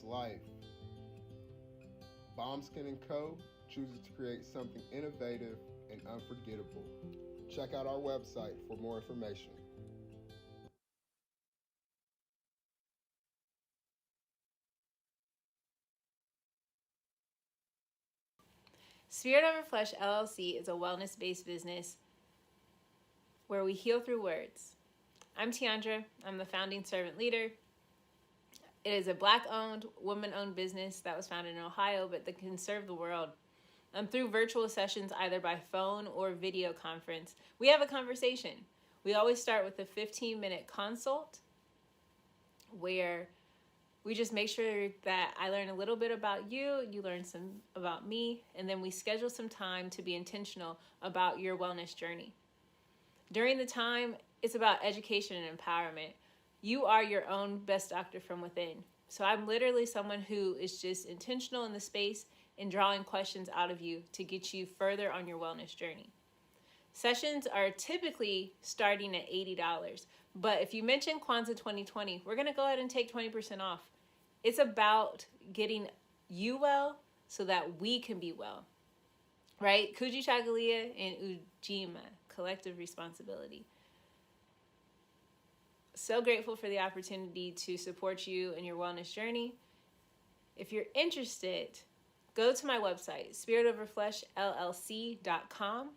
life. Bombskin & Co. chooses to create something innovative and unforgettable. Check out our website for more information. Spirit Over Flesh LLC is a wellness-based business where we heal through words. I'm Tiandra. I'm the founding servant leader. It is a Black-owned, woman-owned business that was founded in Ohio, but that can serve the world. Through virtual sessions, either by phone or video conference, we have a conversation. We always start with a 15-minute consult where we just make sure that I learn a little bit about you, you learn some about me, and then we schedule some time to be intentional about your wellness journey. During the time, it's about education and empowerment. You are your own best doctor from within. So I'm literally someone who is just intentional in the space and drawing questions out of you to get you further on your wellness journey. Sessions are typically starting at $80, but if you mention Kwanzaa 2020, we're gonna go ahead and take 20% off. It's about getting you well so that we can be well, right? Kujichagulia and Ujima, collective responsibility. So grateful for the opportunity to support you in your wellness journey. If you're interested, go to my website, spiritoverfleshllc.com.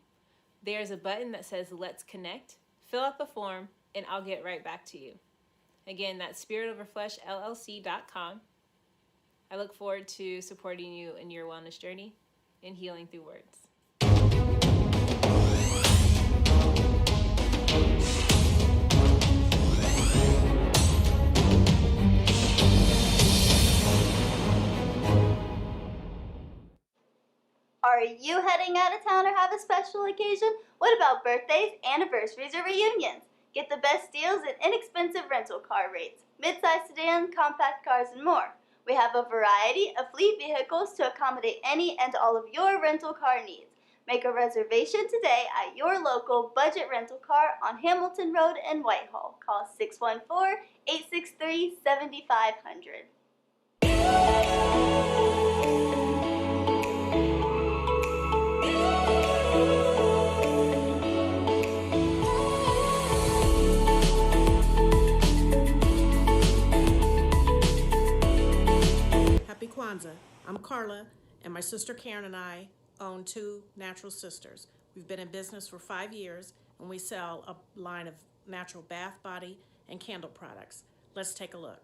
There's a button that says Let's Connect. Fill out the form and I'll get right back to you. Again, that's spiritoverfleshllc.com. I look forward to supporting you in your wellness journey and healing through words. Are you heading out of town or have a special occasion? What about birthdays, anniversaries, or reunions? Get the best deals and inexpensive rental car rates, mid-size sedan, compact cars, and more. We have a variety of fleet vehicles to accommodate any and all of your rental car needs. Make a reservation today at your local budget rental car on Hamilton Road in Whitehall. Call 614-863-7500. Happy Kwanzaa. I'm Carla, and my sister Karen and I own Two Natural Sisters. We've been in business for 5 years, and we sell a line of natural bath, body, and candle products. Let's take a look.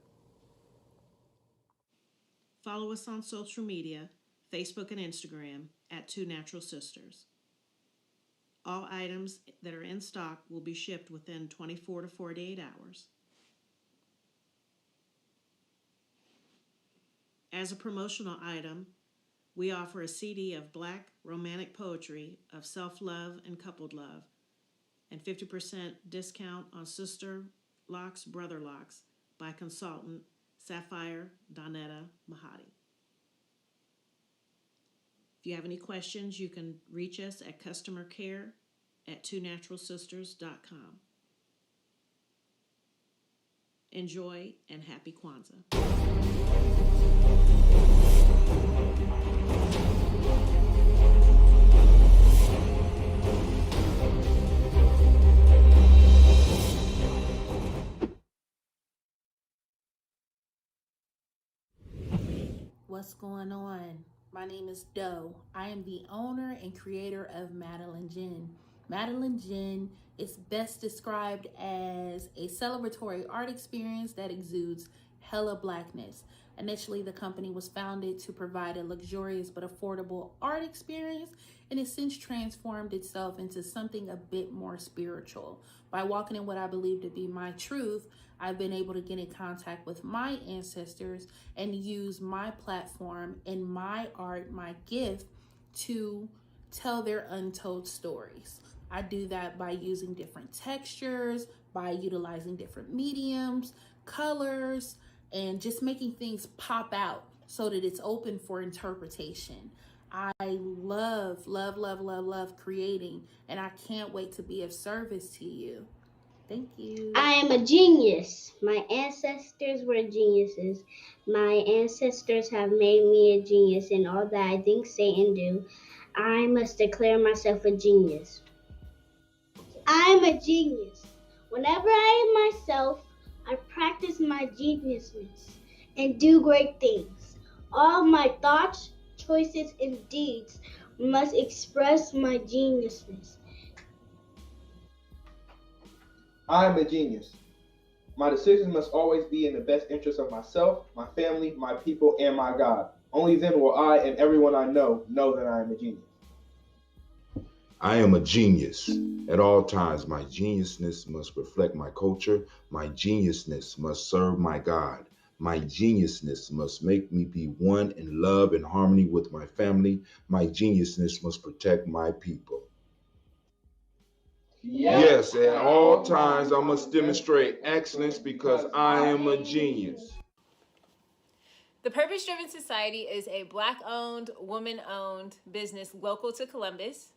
Follow us on social media, Facebook and Instagram, at Two Natural Sisters. All items that are in stock will be shipped within 24 to 48 hours. As a promotional item, we offer a CD of Black romantic poetry of self-love and coupled love, and 50% discount on Sister Locks, Brother Locks by consultant Sapphire Donetta Mahadi. If you have any questions, you can reach us at customercare@twonaturalsisters.com. Enjoy and happy Kwanzaa. What's going on? My name is Doe. I am the owner and creator of Madeline Gin. Madeline Gin is best described as a celebratory art experience that exudes hella blackness. Initially, the company was founded to provide a luxurious but affordable art experience, and it's since transformed itself into something a bit more spiritual. By walking in what I believe to be my truth, I've been able to get in contact with my ancestors and use my platform and my art, my gift, to tell their untold stories. I do that by using different textures, by utilizing different mediums, colors, and just making things pop out so that it's open for interpretation. I love creating, and I can't wait to be of service to you. Thank you. I am a genius. My ancestors were geniuses. My ancestors have made me a genius in all that I think, say, and do. I must declare myself a genius. I am a genius. Whenever I am myself, I practice my geniusness and do great things. All my thoughts, choices, and deeds must express my geniusness. I am a genius. My decisions must always be in the best interest of myself, my family, my people, and my God. Only then will I and everyone I know that I am a genius. I am a genius. At all times, my geniusness must reflect my culture. My geniusness must serve my God. My geniusness must make me be one in love and harmony with my family. My geniusness must protect my people. Yes, at all times I must demonstrate excellence because I am a genius. The Purpose Driven Society is a Black-owned, woman-owned business local to Columbus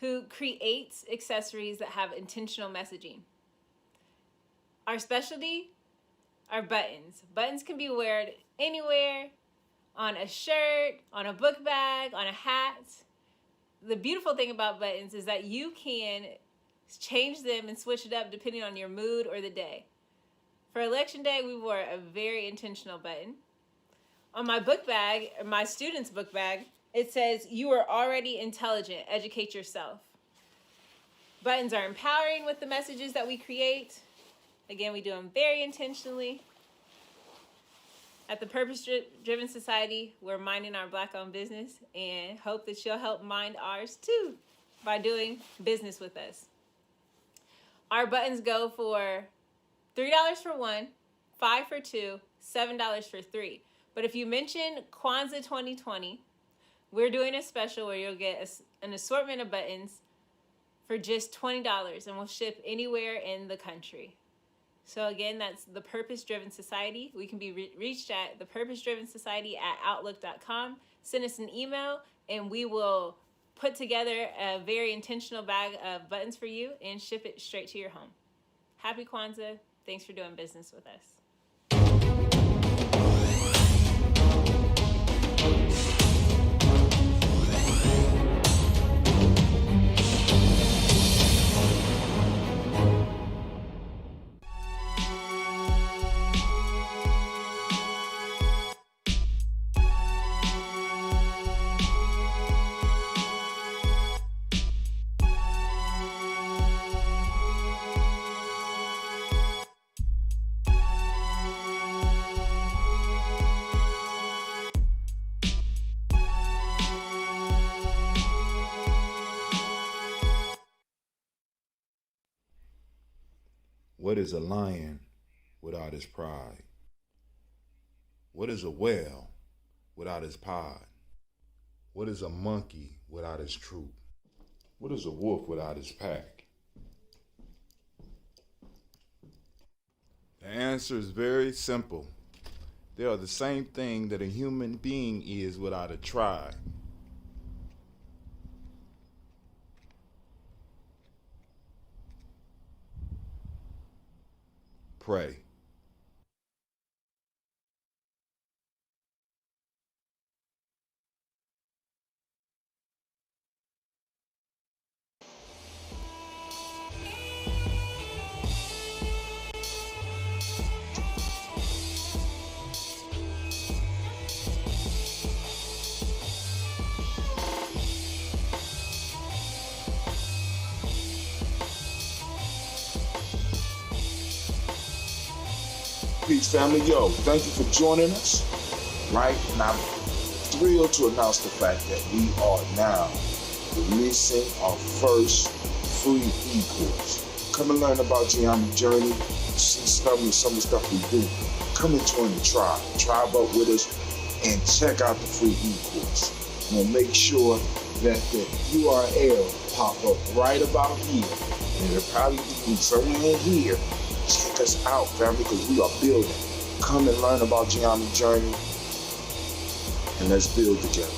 who creates accessories that have intentional messaging. Our specialty are buttons. Buttons can be worn anywhere, on a shirt, on a book bag, on a hat. The beautiful thing about buttons is that you can change them and switch it up depending on your mood or the day. For Election Day, we wore a very intentional button. On my book bag, or my student's book bag, it says, "You are already intelligent, educate yourself." Buttons are empowering with the messages that we create. Again, we do them very intentionally. At the Purpose Driven Society, we're minding our Black-owned business and hope that you'll help mind ours too by doing business with us. Our buttons go for $3 for one, $5 for two, $7 for three. But if you mention Kwanzaa 2020, we're doing a special where you'll get an assortment of buttons for just $20, and we'll ship anywhere in the country. So again, that's the Purpose Driven Society. We can be reached at thepurposedrivensociety@outlook.com. Send us an email, and we will put together a very intentional bag of buttons for you and ship it straight to your home. Happy Kwanzaa. Thanks for doing business with us. What is a lion without his pride? What is a whale without his pod? What is a monkey without his troop? What is a wolf without his pack? The answer is very simple. They are the same thing that a human being is without a tribe. Pray. Peace, family. Yo, thank you for joining us. Right? And I'm thrilled to announce the fact that we are now releasing our first free e-course. Come and learn about Geometry Journey, see some of the stuff we do. Come and join the tribe. Tribe up with us and check out the free e-course. We'll make sure that the URL pop up right about here. And it'll probably be somewhere here. Check us out, family, because we are building. Come and learn about Geometry Journey, and let's build together.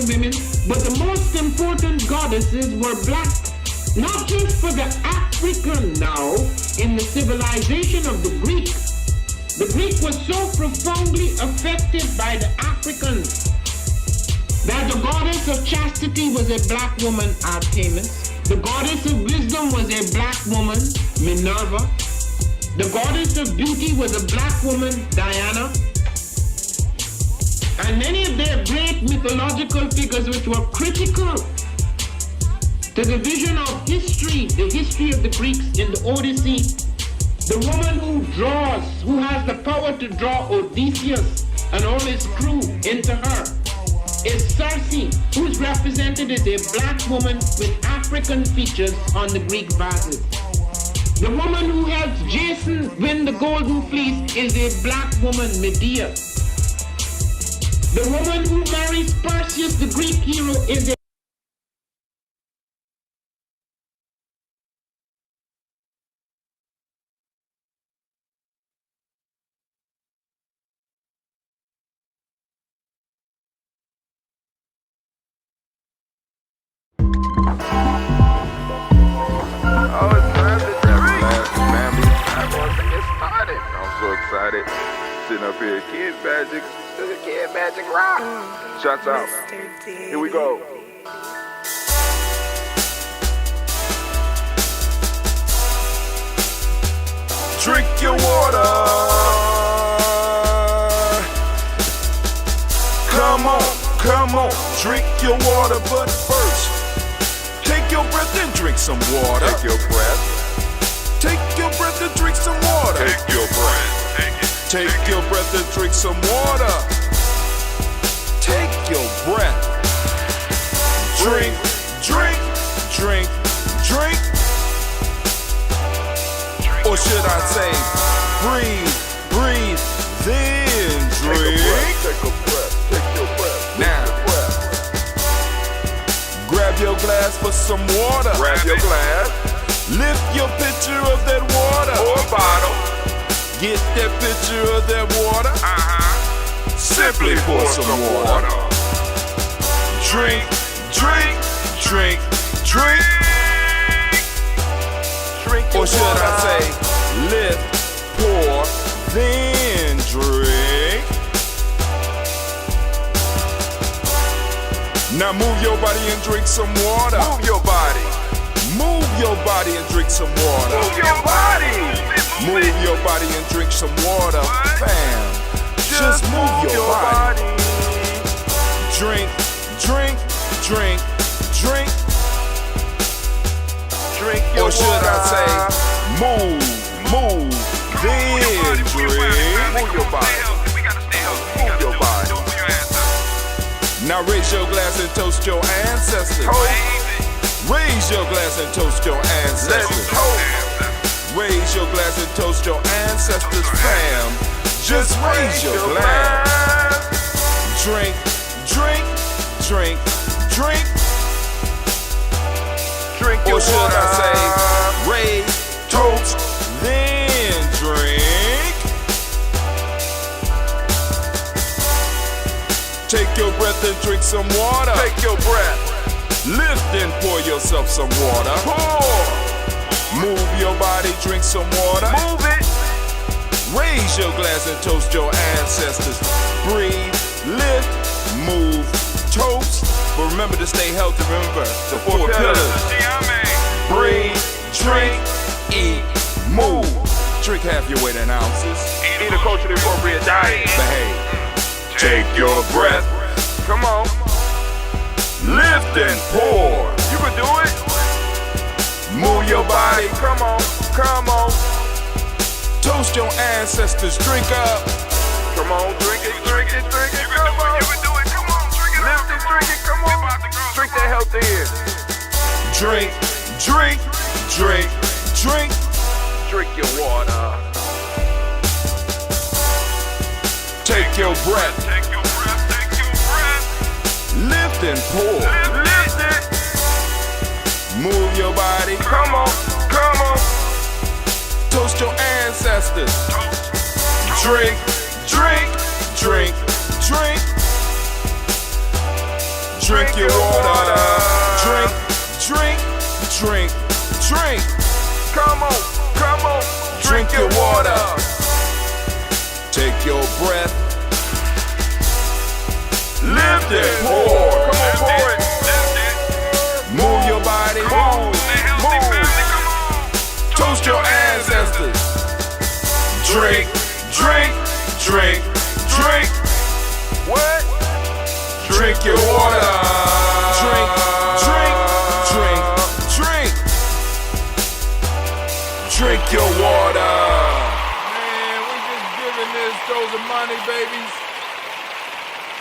women, but the most important goddesses were black. Not just for the African now, in the civilization of the Greek. The Greek was so profoundly affected by the Africans that the goddess of chastity was a black woman, Artemis. The goddess of wisdom was a black woman, Minerva. The goddess of beauty was a black woman, Diana. And many of their great mythological figures which were critical to the vision of history, the history of the Greeks in the Odyssey. The woman who draws, who has the power to draw Odysseus and all his crew into her, is Circe, who's represented as a black woman with African features on the Greek vases. The woman who helps Jason win the Golden Fleece is a black woman, Medea. The woman who marries Perseus, the Greek hero, is a sitting up here, Kid Magic Rock. Shouts out. Here we go. Drink your water. Come on, drink your water, but first, take your breath and drink some water. Take your breath. Take your breath and drink some water. Take your breath. Take your breath and drink some water. Take your breath. Drink, drink, drink, drink. Or should I say, breathe, breathe, then drink. Take a breath, take your breath. Now, grab your glass for some water. Grab your glass. Lift your pitcher of that water. Or bottle. Get that pitcher of that water. Simply pour some water. Drink, drink, drink, drink. Or should I say, lift, pour, then drink. Now move your body and drink some water. Move your body. Move your body and drink some water. Move your body. Move your body and drink some water. Fam, just move your body. Drink, drink, drink, drink. Drink your water. Or should I say, move, then drink. Move your body. Move your body. Now raise your glass and toast your ancestors. Raise your glass and toast your ancestors. Raise your glass and toast your ancestors, fam. Just raise your glass. Drink, drink, drink, drink. Drink your water. Or should I say, raise, toast, then drink. Take your breath and drink some water. Take your breath. Lift and pour yourself some water. Pour. Move your body, drink some water. Move it. Raise your glass and toast your ancestors. Breathe, lift, move, toast. But remember to stay healthy. Remember the four pillars. Breathe, drink, eat, move. Drink half your weight in ounces. Eat a culturally appropriate diet. Behave. Take your breath. Come on. Lift and pour. You can do it. Move your body. Come on. Come on. Toast your ancestors. Drink up. Come on. Drink it. Drink it. Drink it. Come on. You can do it. Come on. Drink it. Lift and drink it. Come on. Drink that health in. Drink. Drink. Drink. Drink. Drink your water. Take your breath. Take your breath. Take your breath. Lift and pour. Lift it. Move your body. Come on. Come on. Toast your ancestors. Drink. Drink. Drink. Drink. Drink your water. Drink, drink, drink, drink. Come on, come on. Drink your water. Take your breath. Lift it. Pour. Come on, pour it. Move your body. Move. Move. Toast your ancestors. Drink, drink, drink, drink. What? Drink your water. Drink, drink, drink, drink. Drink your water. Man, we just giving this Toast&Talk babies.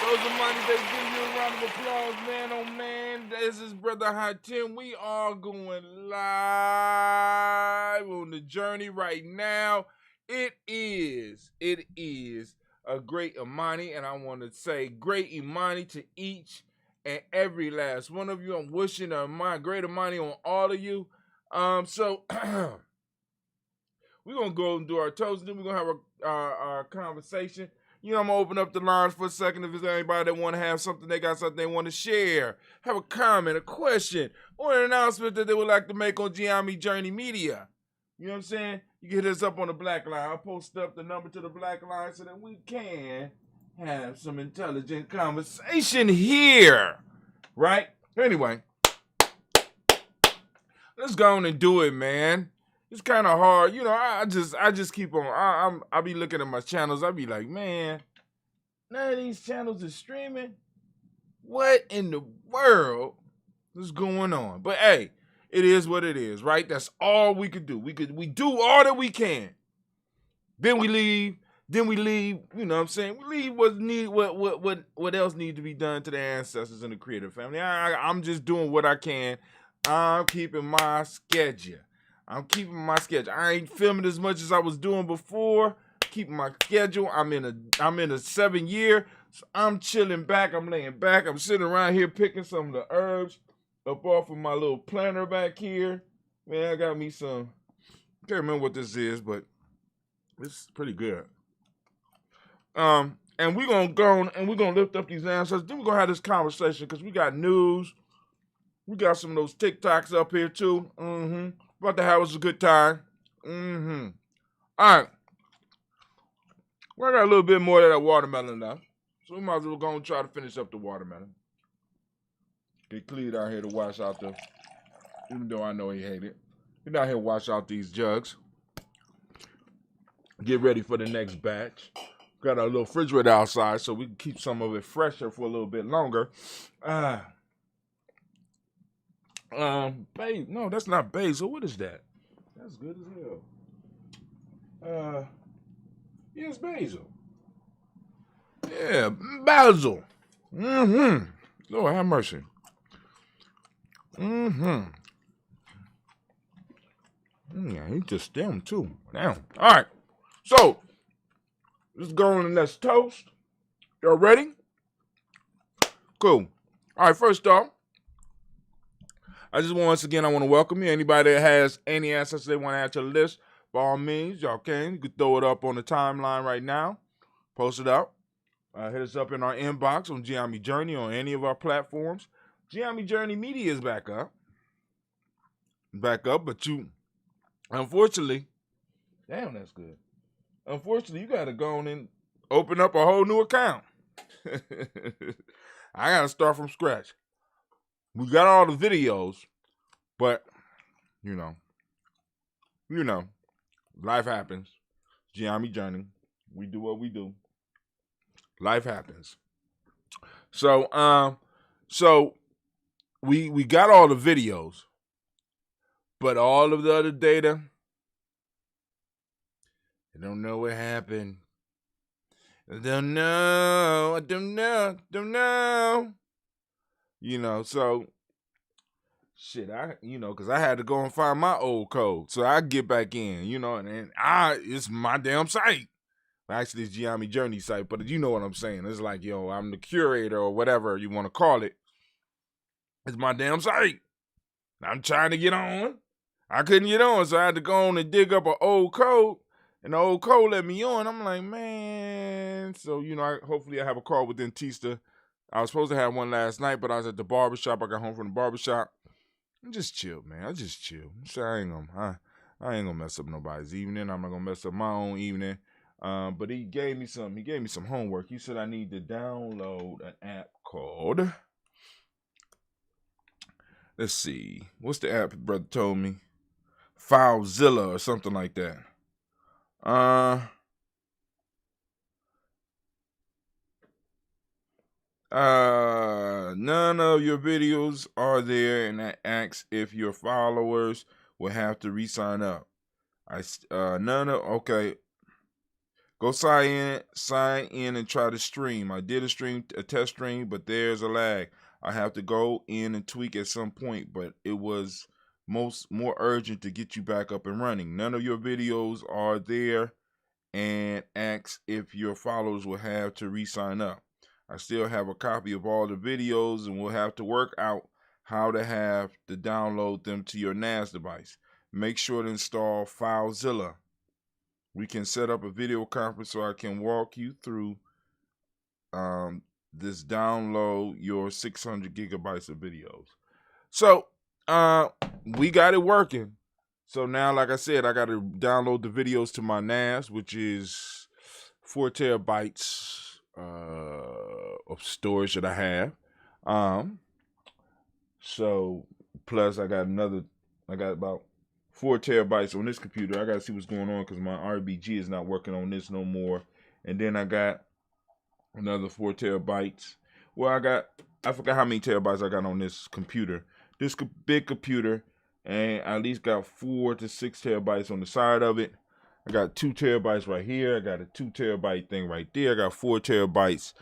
Toast&Talk babies, give you a round of applause, man. Oh man, this is Brother Hatim. We are going live on the journey right now. It is a great Imani, and I want to say great Imani to each and every last one of you. I'm wishing a great Imani on all of you. So we're going to go and do our toast, and then we're going to have our conversation. You know, I'm going to open up the lines for a second if there's anybody that want to have something, they got something they want to share, have a comment, a question, or an announcement that they would like to make on Giami Journey Media. You know what I'm saying? You can hit us up on the Black Line. I'll post up the number to the Black Line so that we can have some intelligent conversation here. Right? Anyway, let's go on and do it, man. It's kind of hard. You know, I just keep on. I be looking at my channels. I be like, man, none of these channels is streaming. What in the world is going on? But hey, it is what it is, right? That's all we could do. We do all that we can. Then we leave. You know what I'm saying? We leave what else needs to be done to the ancestors and the creative family. I'm just doing what I can. I'm keeping my schedule. I ain't filming as much as I was doing before. Keeping my schedule. I'm in a 7 year. So I'm chilling back. I'm laying back. I'm sitting around here picking some of the herbs up off of my little planter back here. Man, I got me some. I can't remember what this is, but it's pretty good. And we're gonna go on and we're gonna lift up these ancestors. Then we're gonna have this conversation because we got news. We got some of those TikToks up here too. About to have us a good time. All right. Well, I got a little bit more of that watermelon now. So we might as well go and try to finish up the watermelon. Get Cleed out here to wash out even though I know he hated it. Get out here to wash out these jugs. Get ready for the next batch. Got our little refrigerator outside so we can keep some of it fresher for a little bit longer. No, that's not basil. What is that? That's good as hell. Yeah, it's basil. Yeah, basil. Lord have mercy. Yeah, he just stemmed too. Damn. All right. So, let's go on and let's toast. Y'all ready? Cool. All right, first off, I want to welcome you. Anybody that has any ancestors they want to add to the list, by all means, y'all can. You can throw it up on the timeline right now. Post it up. Hit us up in our inbox on Giami Journey on any of our platforms. Giami Journey Media is back up. But you, unfortunately, damn, that's good. Unfortunately, you got to go on and open up a whole new account. I got to start from scratch. We got all the videos, but, you know, life happens. Giami Journey. We do what we do. Life happens. So we got all the videos, but all of the other data, I don't know what happened. I don't know. You know, so shit, because I had to go and find my old code so I get back in, and it's my damn site. Actually, it's Giami Journey site, but you know what I'm saying. It's like, I'm the curator or whatever you want to call it. It's my damn site. I'm trying to get on. I couldn't get on, so I had to go on and dig up an old code, and the old code let me on. I'm like, man. So, hopefully I have a call with Dentista I was supposed to have one last night, but I was at the barbershop. I got home from the barbershop. I just chilled, man. I just chilled. So I ain't gonna mess up nobody's evening. I'm not gonna mess up my own evening. But he gave me some homework. He said I need to download an app called, let's see, what's the app brother told me? FileZilla or something like that. None of your videos are there, and that asks if your followers will have to re-sign up. Okay. Go sign in and try to stream. I did a test stream, but there's a lag. I have to go in and tweak at some point, but it was more urgent to get you back up and running. None of your videos are there, and asks if your followers will have to re-sign up. I still have a copy of all the videos, and we'll have to work out how to have to download them to your NAS device. Make sure to install FileZilla. We can set up a video conference so I can walk you through this download your 600 gigabytes of videos. So we got it working. So now, like I said, I got to download the videos to my NAS, which is 4 terabytes of storage that I have. So plus I got about 4 terabytes on this computer. I got to see what's going on because my RBG is not working on this no more. And then I got another 4 terabytes. Well, I forgot how many terabytes I got on this computer. This big computer, and I at least got 4 to 6 terabytes on the side of it. I got 2 terabytes right here. I got a 2 terabyte thing right there. I got 4 terabytes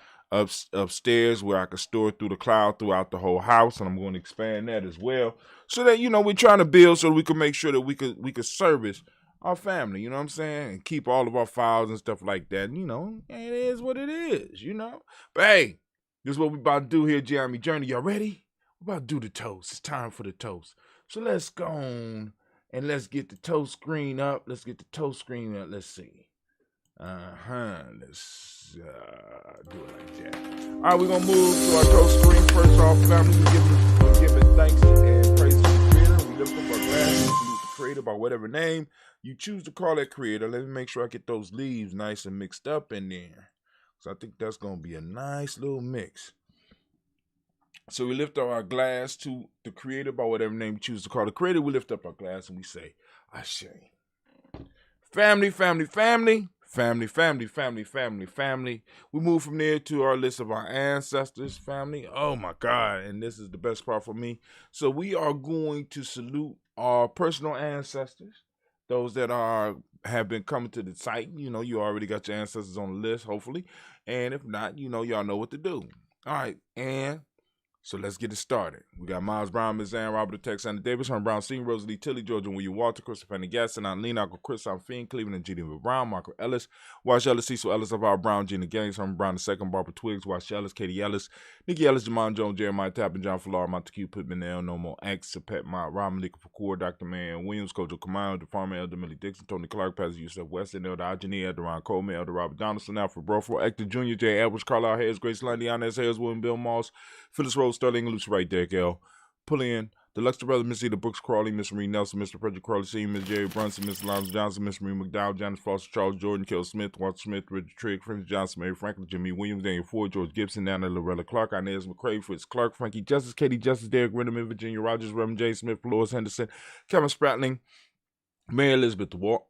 upstairs where I can store through the cloud throughout the whole house, and I'm going to expand that as well, so that we're trying to build so we can make sure that we could service our family. You know what I'm saying, and keep all of our files and stuff like that. And, it is what it is. But hey, this is what we about to do here, Jeremy Journey. Y'all ready? We're about to do the toast. It's time for the toast. So let's go on. And let's get the toast screen up. Let's see. Let's do it like that. All right, we're going to move to our toast screen. First off, family, we're giving thanks and praise to the Creator. We lift up our glass and salute the Creator by whatever name you choose to call that Creator. Let me make sure I get those leaves nice and mixed up in there. So I think that's going to be a nice little mix. So we lift up our glass to the Creator by whatever name you choose to call the Creator. We lift up our glass and we say, Ashe. Family, family, family. Family, family, family, family, family. We move from there to our list of our ancestors, family. Oh my God. And this is the best part for me. So we are going to salute our personal ancestors. Those that have been coming to the site. You already got your ancestors on the list, hopefully. And if not, y'all know what to do. All right. And so let's get it started. We got Miles Brown, Ms. Ann, Robert Tex, Anna Davis, Herman Brown, Senior, Rosalie Tilly, Georgia, William Walter, Christopher Gaston, Lena, Uncle Chris, I'm Finn, Cleveland, and G.D. Brown, Marco Ellis, Wash Ellis, Cecil Ellis, of our Brown, Gina Gaines, Herman Brown II, Barbara Twiggs, Wash Ellis, Katie Ellis, Nikki Ellis, Jamon Jones, Jeremiah Tappan, John Fallar, Montague, Pittman, L, No More X, Pet Mott, Robin, Nick Facour, Dr. Man Williams, Kojo Kamau, the Farmer, Elder Millie Dixon, Tony Clark, Pastor Yusef Weston, Elder Ajani, Elder Ron Coleman, Elder Robert Donaldson, Alfred Broford, Hector Jr., J. Edwards, Carlisle Hayes, Grace Lundy, Inez Hayes, William Bill Moss, Phyllis Rose, Sterling, Lucy Wright, Derek L. Pull in the Luxor Brothers, Miss Eda Brooks Crawley, Miss Marie Nelson, Mr. Frederick Crawley Sr., Miss Jerry Brunson, Miss Alonzo Johnson, Miss Marie McDowell, Janice Foster, Charles Jordan, Kel Smith, Walter Smith, Richard Trigg, Francis Johnson, Mary Franklin, Jimmy Williams, Daniel Ford, George Gibson, Nana Loretta Clark, Inez McCrae, Fritz Clark, Frankie Justice, Katie Justice, Derek Rinderman, Virginia Rogers, Reverend J. Smith, Lois Henderson, Kevin Spratling, Mary Elizabeth Walker,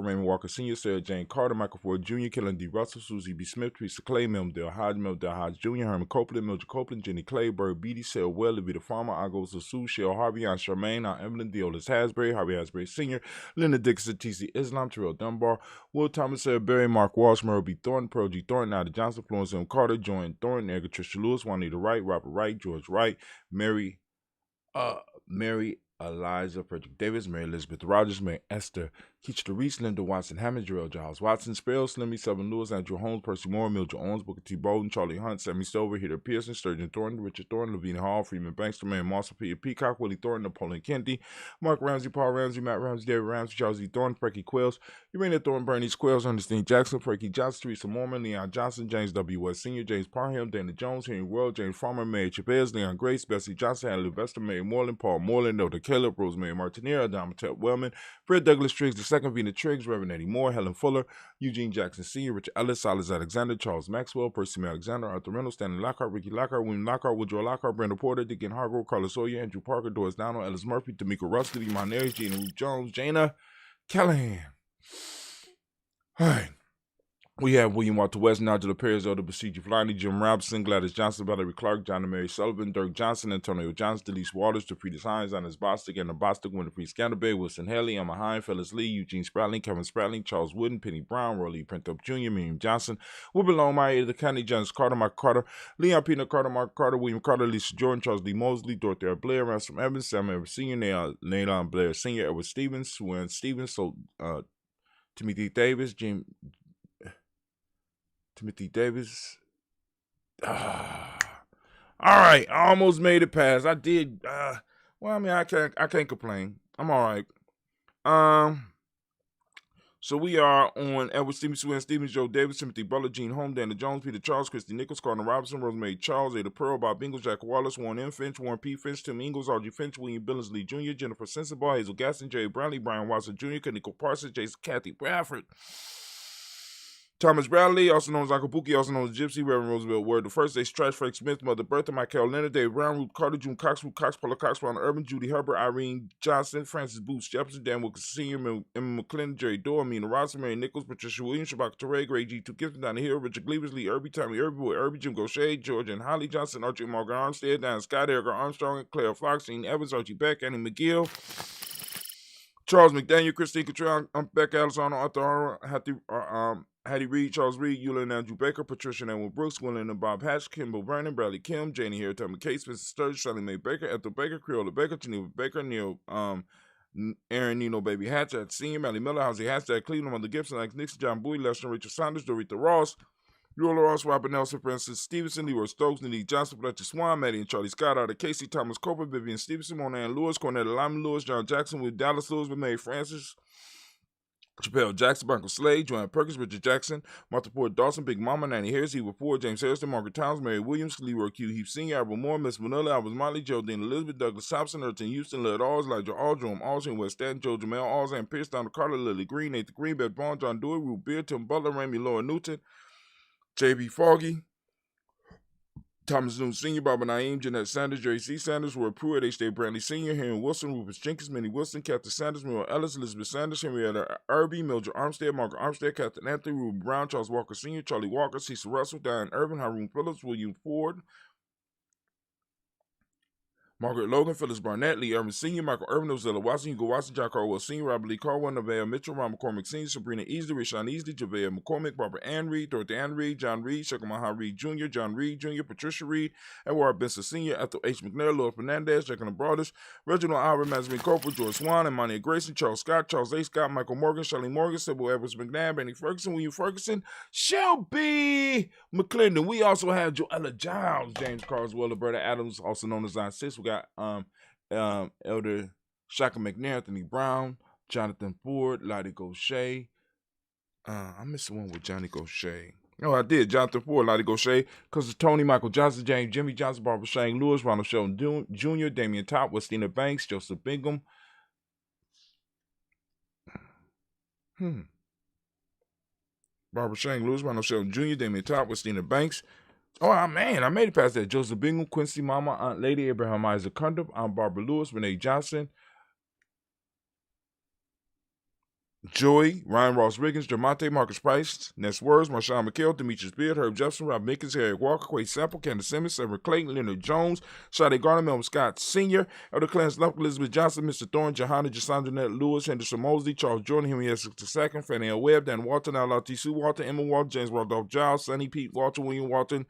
Raymond Walker Sr., Sarah Jane Carter, Michael Ford Jr., Kellen D. Russell, Susie B. Smith, Teresa Clay, Melville Hodge Jr., Herman Copeland, Mildred Copeland, Jenny Clay, Bird Beatty, Sarah Well, Levita Farmer, Agos Sue, Shell Harvey, Aunt Charmaine, Aunt Evelyn, Deolis Hasbury, Harvey Hasbury Sr., Linda Dixon, T.C. Islam, Terrell Dunbar, Will Thomas, Sarah Berry, Mark Walsh, Merle B. Thornton, Pearl G. Thornton, Nada Johnson, Florence M. Carter, Joanne Thornton, Edgar Tricia Lewis, Juanita Wright, Robert Wright, George Wright, Mary Eliza, Frederick Davis, Mary Elizabeth Rogers, Mary Esther Keach Reese, Linda Watson, Hammond, Jarrell Giles, Watson, Sparrow, Slimmy, Seven Lewis, Andrew Holmes, Percy Moore, Mildred Owens, Booker T. Bolden, Charlie Hunt, Sammy Stover, Heather Pearson, Sturgeon Thornton, Richard Thornton, Lavina Hall, Freeman Banks, Man Moss, Peter Peacock, Willie Thornton, Napoleon Kennedy, Mark Ramsey, Paul Ramsey, Matt Ramsey, David Ramsey, Charles E. Thornton, Precky Quills, Urania Thornton, Bernice Quills, Ernestine Jackson, Precky Johnson, Teresa Mormon, Leon Johnson, James W. West Sr., James Parham, Dana Jones, Henry World, James Farmer, Mary Chavez, Leon Grace, Bessie Johnson, Hadley Vester, Mary Moreland, Paul Moreland, Nelda Caleb, Rosemary Martinera, Adamatep Wellman, Fred Douglas Triggs II, Vina Triggs, Reverend Eddie Moore, Helen Fuller, Eugene Jackson Sr., Richard Ellis, Silas Alexander, Charles Maxwell, Percy Alexander, Arthur Reynolds, Stanley Lockhart, Ricky Lockhart, William Lockhart, Woodrow Lockhart, Brenda Porter, Deacon Hargrove, Carlos Sawyer, Andrew Parker, Doris Donald, Ellis Murphy, Tamika Russ, Lee Monares, Gina Ruth Jones, Jana Callahan. All right. We have William Walter West, Nigel Perez, Elder Besiege Flaney, Jim Robinson, Gladys Johnson, Valerie Clark, John and Mary Sullivan, Dirk Johnson, Antonio Johnson, Delise Waters, DeFridas Hines, Annis Bostic, Anna Bostic, Winifred Scanterbury, Wilson Haley, Emma Hine, Phyllis Lee, Eugene Spratling, Kevin Spratling, Charles Wooden, Penny Brown, Roy Lee Printup Jr., Miriam Johnson, Wilbur Longmire, the County, James Carter, Mark Carter, Leon Peanut Carter, Mark Carter, William Carter, Lisa Jordan, Charles Lee Mosley, Dorothy R. Blair, Ransom Evans, Sam Evans Sr., Nayland Blair Sr., Edward Stevens, Swen Stevens, Timothy Davis, Timothy Davis. All right, I almost made it past. I did. Well, I mean, I can't complain. I'm all right. So we are on Edward Stevens, Swen Stevens, Joe Davis, Timothy Butler, Gene Holm, Dana Jones, Peter Charles, Christy Nichols, Cardinal Robinson, Rosemary Charles, Ada Pearl, Bob Ingalls, Jack Wallace, Warren M. Finch, Warren P. Finch, Tim Ingalls, Archie Finch, William Billingsley Jr., Jennifer Sensabaugh, Hazel Gaston, Jerry Brownlee, Brian Watson Jr., Kaniko Parsons, Jason Kathy Bradford, Thomas Bradley, also known as Uncle Pookie, also known as Gypsy, Reverend Roosevelt Word the First, Ace Trash, Frank Smith, Mother Bertha, Michael Leonard, Dave Brown, Ruth Carter, June Cox, Ruth Cox, Paula Cox, Ron Urban, Judy Hubbard, Irene Johnson, Francis Booth Jefferson, Dan Wilkins Sr., Emma McClendon, Jerry Dorr, Amina Robinson, Mary Nichols, Patricia Williams, Shabaka Teray, Greg G. 2 Gibson, Donnie Hill, Richard Gleavers, Lee Irby, Tommy Irby, Boy Irby, Jim Gaucher, George and Holly Johnson, Archie Margaret Armstead, Dan Scott, Erica Armstrong, Claire Fox, Jean Evans, Archie Beck, Annie McGill, Charles McDaniel, Christine Cottrell, Beck Allison, Arthur Hattie Reed, Charles Reed, Eula and Andrew Baker, Patricia and Edwin Brooks, Gwendolyn and Bob Hatch, Kimball Vernon, Bradley Kim, Janie Harry, Tubman Case, Spencer Sturge, Shelly Mae Baker, Ethel Baker, Creola Baker, Geneva Baker, Neil, Aaron Nino Baby Hatch, at Senior, Melly Miller, Housie Hatch, at Cleveland, Mother Gibson, Alex Nixon, John Bowie, Lester Rachel Saunders, Dorita Ross, Yola Ross, Robert Nelson, Francis Stevenson, Leroy Stokes, Nelly Johnson, Fletcher Swan, Maddie and Charlie Scott, Arthur Casey, Thomas Cooper, Vivian Stevenson, Mona Ann Lewis, Cornetta Lyman Lewis, John Jackson with Dallas Lewis, with Mary Francis, Chappelle Jackson, Michael Slade, Joanne Perkins, Richard Jackson, Martha Ford Dawson, Big Mama, Nanny Harris, Eva Ford, James Harrison, Margaret Towns, Mary Williams, Leroy Q. Heath Sr., Albert Moore, Miss Manila, Albert Molly, Geraldine Elizabeth, Douglas Thompson, Erton Houston, Led Alls, Elijah Aldrum, Alston, West Stanton, Joe Jamel, Alls, and Pierce, Donald Carter, Lily Green, Nathan Green, Beth Bond, John Dewey, Ruth Beard, Tim Butler, Ramey Laura Newton, J.B. Foggy, Thomas Noon Sr., Barbara Naeem, Jeanette Sanders, Jerry C. Sanders, Roy Pruitt, H.J. Brantley Sr., Henry Wilson, Rufus Jenkins, Minnie Wilson, Captain Sanders, Muriel Ellis, Elizabeth Sanders, Henrietta Irby, Mildred Armstead, Margaret Armstead, Captain Anthony, Ruben Brown, Charles Walker Sr., Charlie Walker, Cecil Russell, Diane Irvin, Haroon Phillips, William Ford, Margaret Logan, Phyllis Barnett, Lee Irvin Sr., Michael Irvin, Ozella Watson, Hugo Watson, John Carwell Sr., Robert Lee Carwell, Nevaeh Mitchell, Ron McCormick Sr., Sabrina Easley, Rashawn Easley, JaVale McCormick, Barbara Ann Reed, Dorothy Ann Reed, John Reed, Shekamaha Reed Jr., John Reed Jr., Patricia Reed, Edward Benson Sr., Ethel H. McNair, Lord Fernandez, Jack and the Brothers, Reginald Albert, Mazarine Cooper, George Swan, Imani Grayson, Charles Scott, Charles A. Scott, Michael Morgan, Shelley Morgan, Sybil Edwards McNabb, Benny Ferguson, William Ferguson, Shelby McClendon. We also have Joella Giles, James Carswell, Roberta Adams, also known as Zion 6. We got Elder Shaka McNair, Anthony Brown, Jonathan Ford, Lottie Gaucher. I missed the one with Johnny Gaucher. Oh, I did. Jonathan Ford, Lottie Gaucher, Cousin Tony, Michael Johnson, James, Jimmy Johnson, Barbara Shane Lewis, Ronald Sheldon Jr., Damian Top, Westina Banks, Joseph Bingham. Barbara Shane Lewis, Ronald Sheldon Jr., Damian Top, Westina Banks. Oh, man, I made it past that. Joseph Bingham, Quincy Mama, Aunt Lady, Abraham Isaac Cundiff, Aunt Barbara Lewis, Renee Johnson, Joey, Ryan Ross Riggins, Jamonte, Marcus Price, Ness Words, Marshawn McHale, Demetrius Beard, Herb Jefferson, Rob Mickens, Harry Walker, Quay Sample, Candace Simmons, Sever Clayton, Leonard Jones, Sade Garner, Melvin Scott Sr., Elder Clarence Lufkin, Elizabeth Johnson, Mr. Thorne, Johanna, Jasandra Nett Lewis, Henderson Mosley, Charles Jordan, Henry Essex II, Fanny L. Webb, Dan Walton, Alati Sue Walton, Emma Walton, James Randolph Giles, Sonny Pete Walton, William Walton,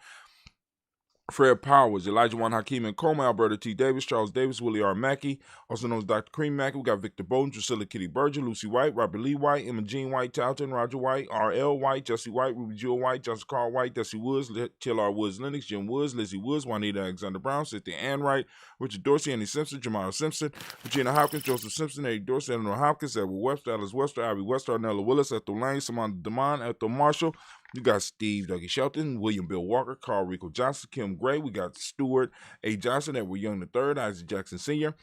Fred Powers, Elijah Juan Hakeem and Coleman, Alberta T. Davis, Charles Davis, Willie R. Mackey, also known as Dr. Cream Mackey. We got Victor Bowden, Drusilla Kitty Berger, Lucy White, Robert Lee White, Emma Jean White, Talton, Roger White, R.L. White, Jesse White, Ruby Jewel White, Johnson Carl White, Desi Woods, Till R. Woods Lennox, Jim Woods, Lizzie Woods, Juanita Alexander Brown, Cynthia Ann Wright, Richard Dorsey, Andy Simpson, Jamal Simpson, Regina Hopkins, Joseph Simpson, Eddie Dorsey, Eleanor Hopkins, Edward Webster, Alice Webster, Ivy Webster, Arnella Willis, Ethel Lane, Simon Damon, Ethel Marshall. We got Steve Dougie Shelton, William Bill Walker, Carl Rico Johnson, Kim Gray. We got Stuart A. Johnson, Edward Young III, Isaac Jackson Sr.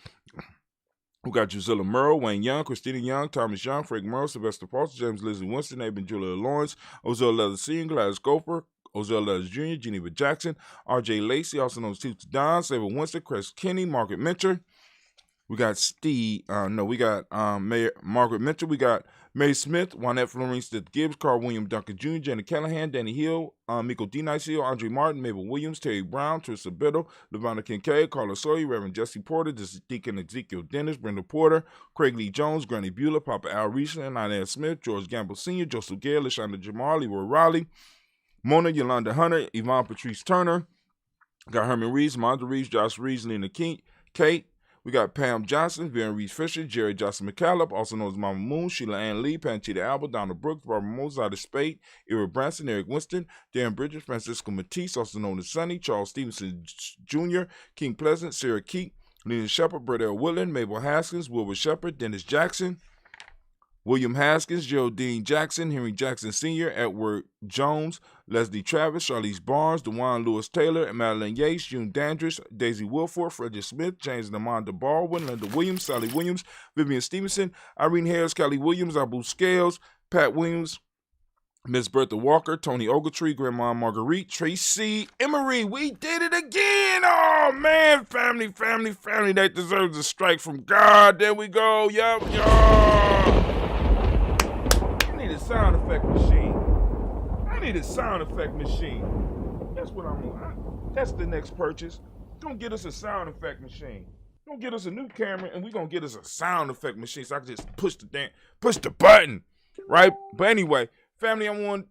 We got Drusilla Murrow, Wayne Young, Christina Young, Thomas Young, Frank Murrow, Sylvester Paulson, James Lizzie Winston, Aben Julia Lawrence, Ozell Leather Sr., Gladys Gopher, Ozell Leathers Jr., Geneva Jackson, R.J. Lacey, also known as Toots Don, Saber Winston, Chris Kinney, Margaret Minter. We got Margaret Mitchell. We got Mary Smith, Juanette Florine Smith Gibbs, Carl William Duncan Jr., Janet Callahan, Danny Hill, Miko D. Nice Hill, Andre Martin, Mabel Williams, Terry Brown, Teresa Biddle, Lavonna Kincaid, Carla Sawyer, Reverend Jesse Porter, Deacon Ezekiel Dennis, Brenda Porter, Craig Lee Jones, Granny Beulah, Papa Al Riesland, Inez Smith, George Gamble Sr., Joseph Gale, LaShonda Jamal, Leroy Raleigh, Mona Yolanda Hunter, Yvonne Patrice Turner. Got Herman Reeves, Mondra Reeves, Josh Reeves, Lena Kate. We got Pam Johnson, Vivian Reeves Fisher, Jerry Johnson McCallum, also known as Mama Moon, Sheila Ann Lee, Panchita Alba, Donna Brooks, Barbara Mozart Spade, Ira Branson, Eric Winston, Darren Bridges, Francisco Matisse, also known as Sonny, Charles Stevenson Jr., King Pleasant, Sarah Keat, Lena Shepard, Brett L. Woodland, Mabel Haskins, Wilbur Shepard, Dennis Jackson, William Haskins, Geraldine Jackson, Henry Jackson Sr., Edward Jones, Leslie Travis, Charlize Barnes, DeJuan Lewis Taylor, Madeline Yates, June Dandridge, Daisy Wilford, Frederick Smith, James Namanda Baldwin, Linda Williams, Sally Williams, Vivian Stevenson, Irene Harris, Kelly Williams, Abu Scales, Pat Williams, Miss Bertha Walker, Tony Ogletree, Grandma Marguerite, Tracy Emery. We did it again. Oh, man, family. That deserves a strike from God. There we go. Yup. I need a sound effect machine. That's what I'm on. That's the next purchase. Don't get us a sound effect machine. Don't get us a new camera, and we're going to get us a sound effect machine so I can just push the button, right? But anyway, family, I want,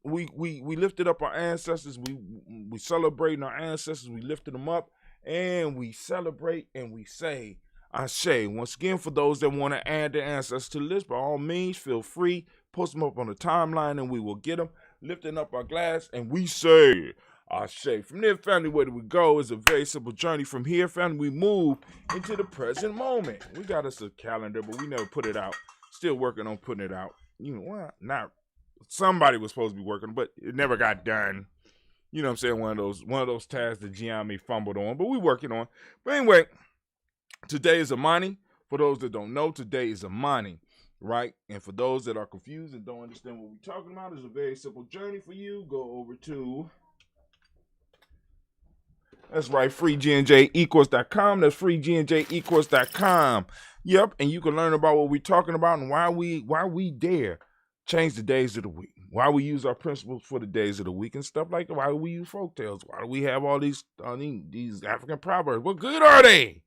we lifted up our ancestors. We celebrating our ancestors. We lifted them up, and we celebrate, and we say, Ashe. Once again, for those that want to add their ancestors to the list, by all means, feel free. Post them up on the timeline, and we will get them. Lifting up our glass, and we say, Ashe. From there, family, where do we go? It's a very simple journey. From here, family, we move into the present moment. We got us a calendar, but we never put it out. Still working on putting it out. You know, well, not somebody was supposed to be working, but it never got done. You know what I'm saying? One of those tasks that Gianni fumbled on, but we working on. But anyway, today is Imani. For those that don't know, today is Imani, right? And for those that are confused and don't understand what we're talking about, it's a very simple journey for you. Go over to, that's right, freegnjecourse.com. That's freegnjecourse.com. Yep, and you can learn about what we're talking about and why we dare change the days of the week. Why we use our principles for the days of the week and stuff like that. Why do we use folktales? Why do we have all these African proverbs? What good are they?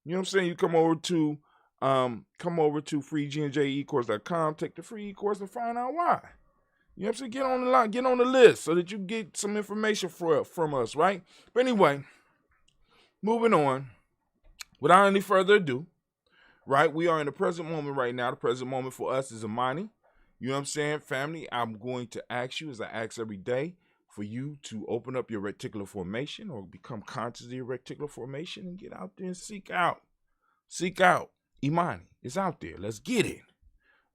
You know what I'm saying? You come over to freegnjecourse.com, take the free e-course and find out why. You know what I'm saying? Get on the line, get on the list so that you get some information from us, right? But anyway, moving on. Without any further ado, right? We are in the present moment right now. The present moment for us is Imani. You know what I'm saying, family? I'm going to ask you, as I ask every day, for you to open up your reticular formation or become conscious of your reticular formation and get out there and seek out. Imani. It's out there. Let's get it.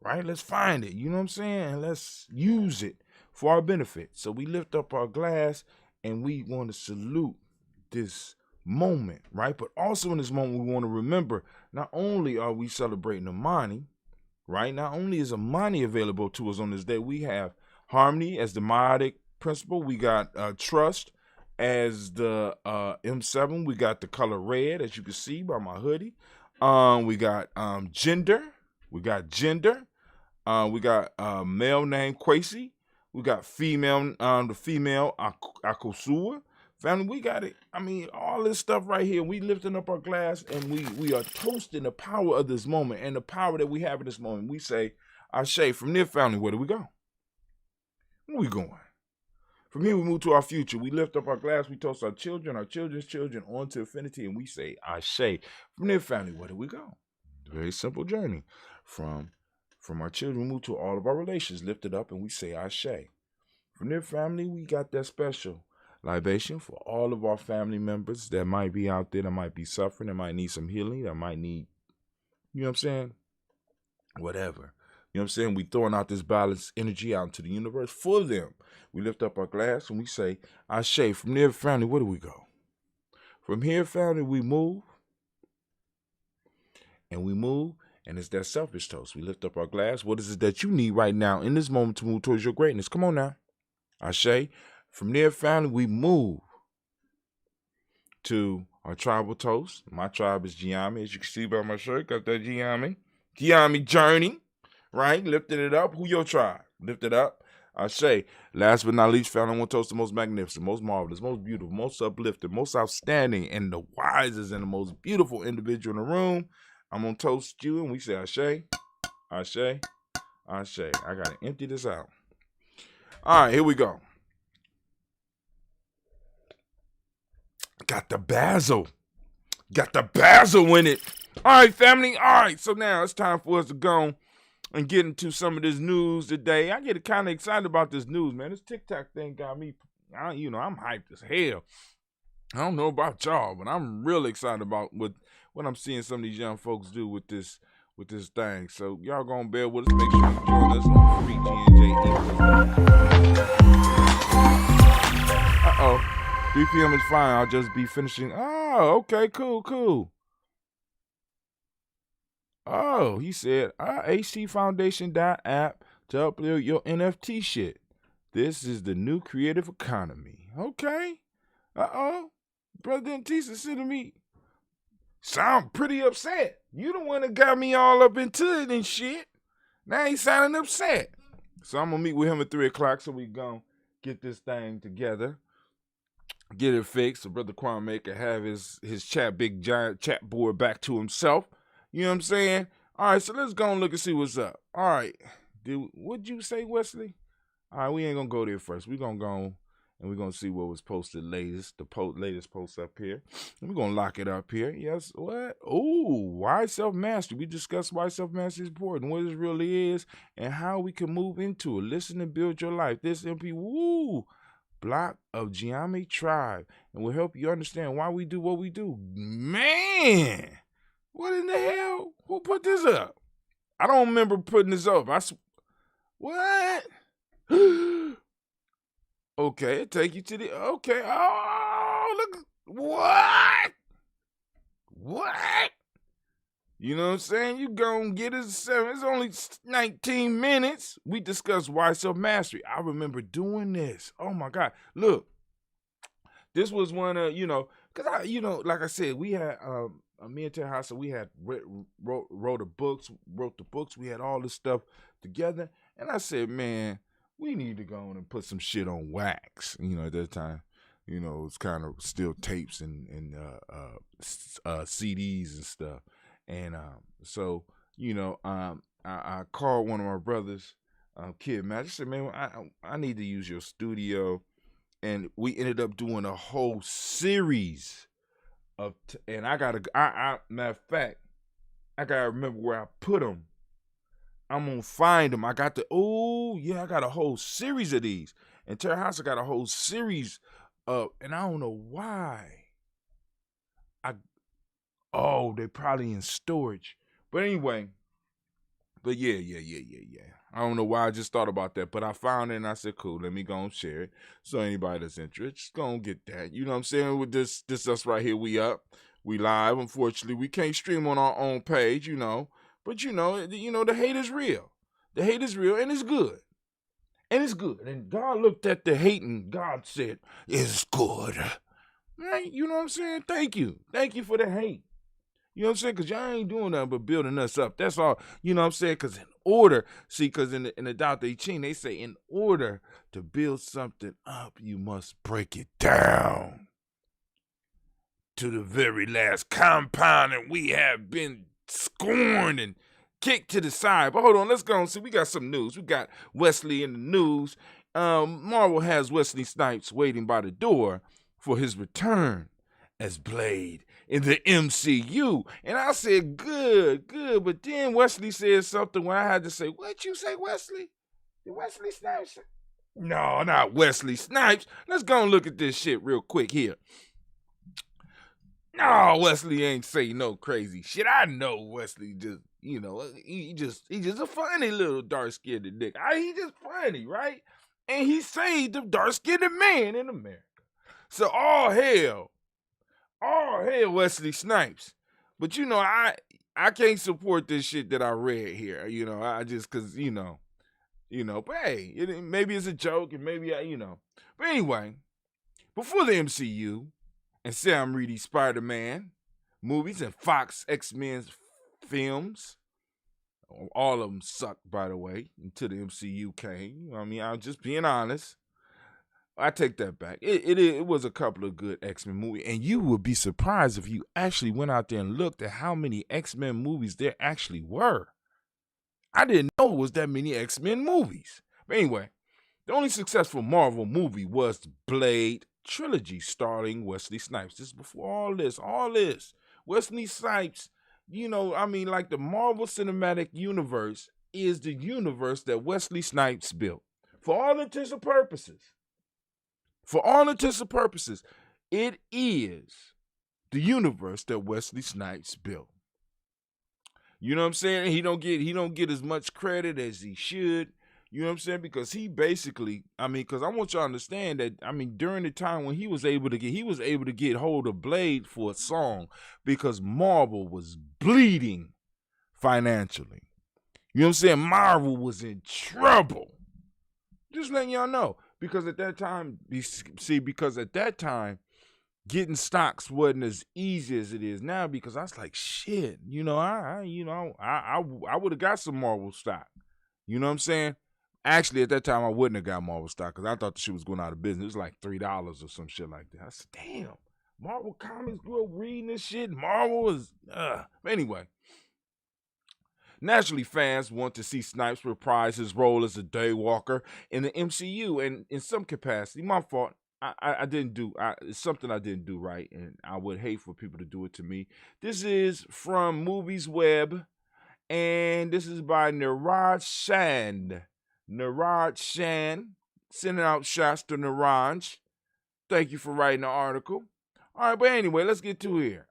Right? Let's find it. You know what I'm saying? Let's use it for our benefit. So we lift up our glass and we want to salute this moment, right? But also in this moment, we want to remember, not only are we celebrating Imani, right? Not only is Imani available to us on this day, we have harmony as the Ma'atic principle. We got trust as the M7. We got the color red, as you can see by my hoodie. We got gender. We got male named Kwesi. We got female, the female Akosua. Family, we got it. I mean, all this stuff right here. We lifting up our glass and we are toasting the power of this moment and the power that we have in this moment. We say, Ashe. From there, family, where do we go? Where we going? From here, we move to our future. We lift up our glass. We toast our children, our children's children, on to infinity, and we say, Ashe. From there, family, where do we go? Very simple journey. From our children, we move to all of our relations, lift it up, and we say, Ashe. From there, family, we got that special libation for all of our family members that might be out there, that might be suffering, that might need some healing, that might need, you know what I'm saying? Whatever. You know what I'm saying? We throwing out this balanced energy out into the universe for them. We lift up our glass and we say, Ashe. From there, family, where do we go? From here, family, we move. And we move. And it's that selfish toast. We lift up our glass. What is it that you need right now in this moment to move towards your greatness? Come on now. Ashe. From there, family, we move to our tribal toast. My tribe is Giami. As you can see by my shirt, got that Giami. Giami journey. Right? Lifting it up. Who your tribe? Lift it up. Ashe. Last but not least, family, I want to toast the most magnificent, most marvelous, most beautiful, most uplifting, most outstanding, and the wisest and the most beautiful individual in the room. I'm going to toast you, and we say Ashe, Ashe, Ashe. I got to empty this out. All right, here we go. Got the basil. Got the basil in it. All right, family. All right, so now it's time for us to go and get into some of this news today. I get kind of excited about this news, man. This TikTok thing got me, I'm hyped as hell. I don't know about y'all, but I'm really excited about what I'm seeing some of these young folks do with this thing. So y'all gonna bear with us. Make sure you join us on Free G&J. Uh-oh. 3 p.m. is fine. I'll just be finishing. Oh, okay, cool. Oh, he said, HTFoundation.app to upload your NFT shit. This is the new creative economy. Okay. Uh-oh. Brother Antisa said to me, sound pretty upset. You the one that got me all up into it and shit. Now he's sounding upset. So I'm going to meet with him at 3 o'clock so we going to get this thing together. Get it fixed so Brother Kwame can have his big giant chat board back to himself. You know what I'm saying? All right, so let's go and look and see what's up. All right. What'd you say, Wesley? All right, we ain't going to go there first. We're going to go and we're going to see what was posted latest, latest post up here. And we're going to lock it up here. Yes, what? Ooh, why self-mastery? We discussed why self-mastery is important, what it really is, and how we can move into it. Listen and build your life. This MP, block of Giami tribe, and will help you understand why we do what we do. Man! What in the hell? Who put this up? I don't remember putting this up. What? Okay, take you to the... Okay. Oh, look. What? You know what I'm saying? You gonna get it at 7. It's only 19 minutes. We discussed why self-mastery. I remember doing this. Oh, my God. Look. This was one of, because like I said, we had... me and Terhasa, we had wrote the books. We had all this stuff together. And I said, man, we need to go on and put some shit on wax. At that time, it's kind of still tapes and CDs and stuff. And so, I called one of my brothers, Kid Matt. I said, man, I need to use your studio. And we ended up doing a whole series and I matter of fact, I gotta remember where I put them. I'm gonna find them. I got I got a whole series of these. And Terhasa got a whole series of, and I don't know why. They're probably in storage. But anyway, yeah. I don't know why I just thought about that, but I found it and I said, cool, let me go and share it. So anybody that's interested, just go and get that. You know what I'm saying? With this us right here, we up. We live. Unfortunately, we can't stream on our own page, But the hate is real. The hate is real and it's good. And God looked at the hate and God said, it's good. Right? You know what I'm saying? Thank you. Thank you for the hate. You know what I'm saying? Because y'all ain't doing nothing but building us up. That's all. You know what I'm saying? Because in the Tao Te Ching, they say in order to build something up, you must break it down to the very last compound. And we have been scorned and kicked to the side. But hold on, let's go and see. We got some news. We got Wesley in the news. Marvel has Wesley Snipes waiting by the door for his return as Blade in the MCU. And I said, good. But then Wesley said something where I had to say, what you say, Wesley? Did Wesley Snipes? No, not Wesley Snipes. Let's go and look at this shit real quick here. No, Wesley ain't say no crazy shit. I know Wesley just, he just a funny little dark-skinned nigga. He just funny, right? And he saved the dark-skinned man in America. So all hell Wesley Snipes. But I can't support this shit that I read here. I just cause but hey, maybe it's a joke and maybe But anyway, before the MCU and Sam Raimi's Spider-Man movies and Fox X-Men films, all of them sucked, by the way, until the MCU came. I'm just being honest. I take that back. It was a couple of good X-Men movies, and you would be surprised if you actually went out there and looked at how many X-Men movies there actually were. I didn't know it was that many X-Men movies. But anyway, the only successful Marvel movie was the Blade trilogy starring Wesley Snipes. This is before all this. Wesley Snipes, like the Marvel Cinematic Universe is the universe that Wesley Snipes built. For all intents and purposes, it is the universe that Wesley Snipes built. You know what I'm saying? He don't get as much credit as he should. You know what I'm saying? Because he basically, because I want y'all to understand that, during the time when he was able to get hold of Blade for a song because Marvel was bleeding financially. You know what I'm saying? Marvel was in trouble. Just letting y'all know. Because at that time, getting stocks wasn't as easy as it is now because I was like, shit, I would have got some Marvel stock. You know what I'm saying? Actually, at that time, I wouldn't have got Marvel stock because I thought the shit was going out of business. It was like $3 or some shit like that. I said, damn, Marvel Comics grew up reading this shit. Marvel is, Anyway, naturally, fans want to see Snipes reprise his role as a daywalker in the MCU, and in some capacity, my fault. I didn't do. It's something I didn't do right, and I would hate for people to do it to me. This is from Movies Web, and this is by Niraj Shand. Sending out shots to Niraj. Thank you for writing the article. All right, but anyway, let's get to here.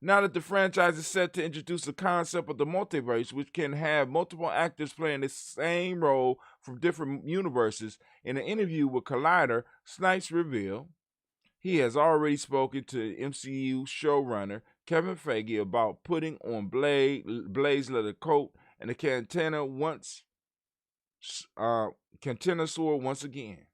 Now that the franchise is set to introduce the concept of the multiverse, which can have multiple actors playing the same role from different universes, in an interview with Collider, Snipes revealed he has already spoken to MCU showrunner Kevin Feige about putting on Blade's leather coat and the Cantina sword once again.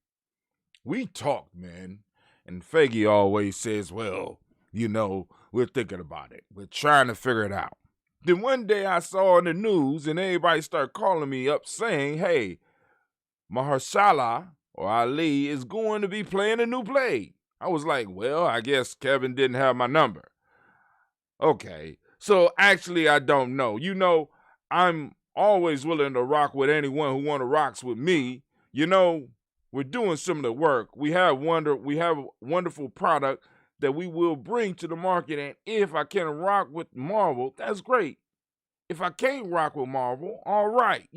We talked, man, and Feige always says, well, we're thinking about it. We're trying to figure it out. Then one day I saw in the news and everybody started calling me up saying, hey, Mahershala or Ali is going to be playing a new Blade. I was like, well, I guess Kevin didn't have my number. Okay, so actually I don't know. I'm always willing to rock with anyone who want to rock with me. We're doing similar work. We have a wonderful product that we will bring to the market, and if I can rock with Marvel, that's great. If I can't rock with Marvel, all right,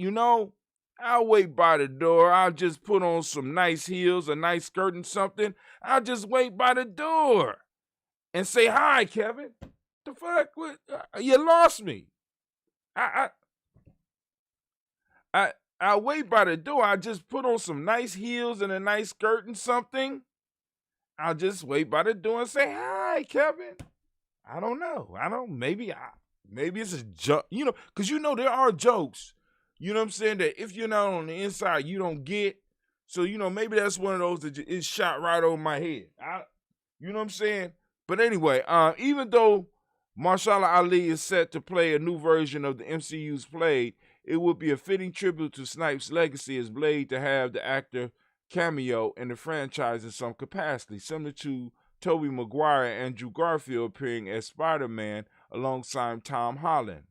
I'll wait by the door. I'll just put on some nice heels, a nice skirt and something. I'll just wait by the door and say, hi, Kevin. The fuck? You lost me. I'll wait by the door. I'll just put on some nice heels and a nice skirt and something. I'll just wait by the door and say, hi, Kevin. I don't know. Maybe it's a joke, because there are jokes, you know what I'm saying, that if you're not on the inside, you don't get. So, maybe that's one of those that is shot right over my head. You know what I'm saying? But anyway, even though Mahershala Ali is set to play a new version of the MCU's Blade, it would be a fitting tribute to Snipes' legacy as Blade to have the actor cameo in the franchise in some capacity, similar to Tobey Maguire and Andrew Garfield appearing as Spider-Man alongside Tom Holland.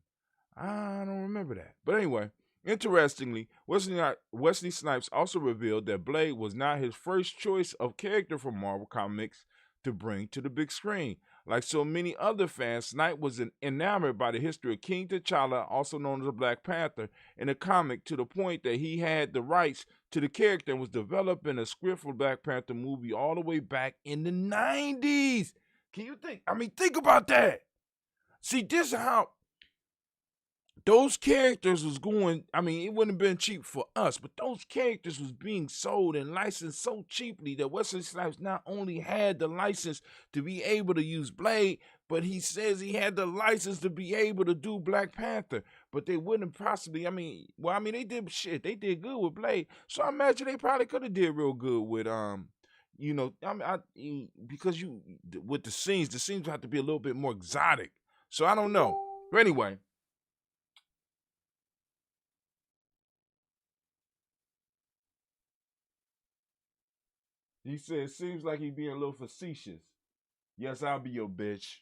I don't remember that. But anyway, Interestingly, Wesley Snipes also revealed that Blade was not his first choice of character from Marvel Comics to bring to the big screen. Like so many other fans, Snipes was enamored by the history of King T'Challa, also known as the Black Panther, in the comic to the point that he had the rights to the character and was developing a script for Black Panther movie all the way back in the 90s. Can you think? I mean, think about that. See, this is how those characters was going. I mean, it wouldn't have been cheap for us, but those characters was being sold and licensed so cheaply that Wesley Snipes not only had the license to be able to use Blade, but he says he had the license to be able to do Black Panther. But they wouldn't possibly, they did shit. They did good with Blade. So I imagine they probably could have did real good with, because with the scenes have to be a little bit more exotic. So I don't know. But anyway. He said, seems like he being a little facetious. Yes, I'll be your bitch.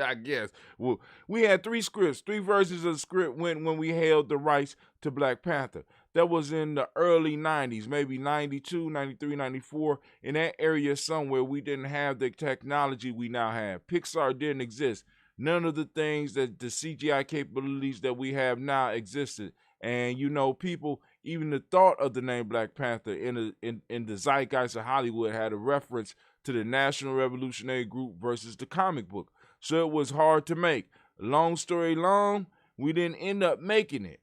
I guess. Well, we had 3 scripts, 3 versions of the script when we held the rights to Black Panther. That was in the early 90s, maybe 92, 93, 94. In that area somewhere, we didn't have the technology we now have. Pixar didn't exist. None of the things that the CGI capabilities that we have now existed. And, people, even the thought of the name Black Panther in the zeitgeist of Hollywood had a reference to the National Revolutionary Group versus the comic book. So it was hard to make. Long story long, we didn't end up making it.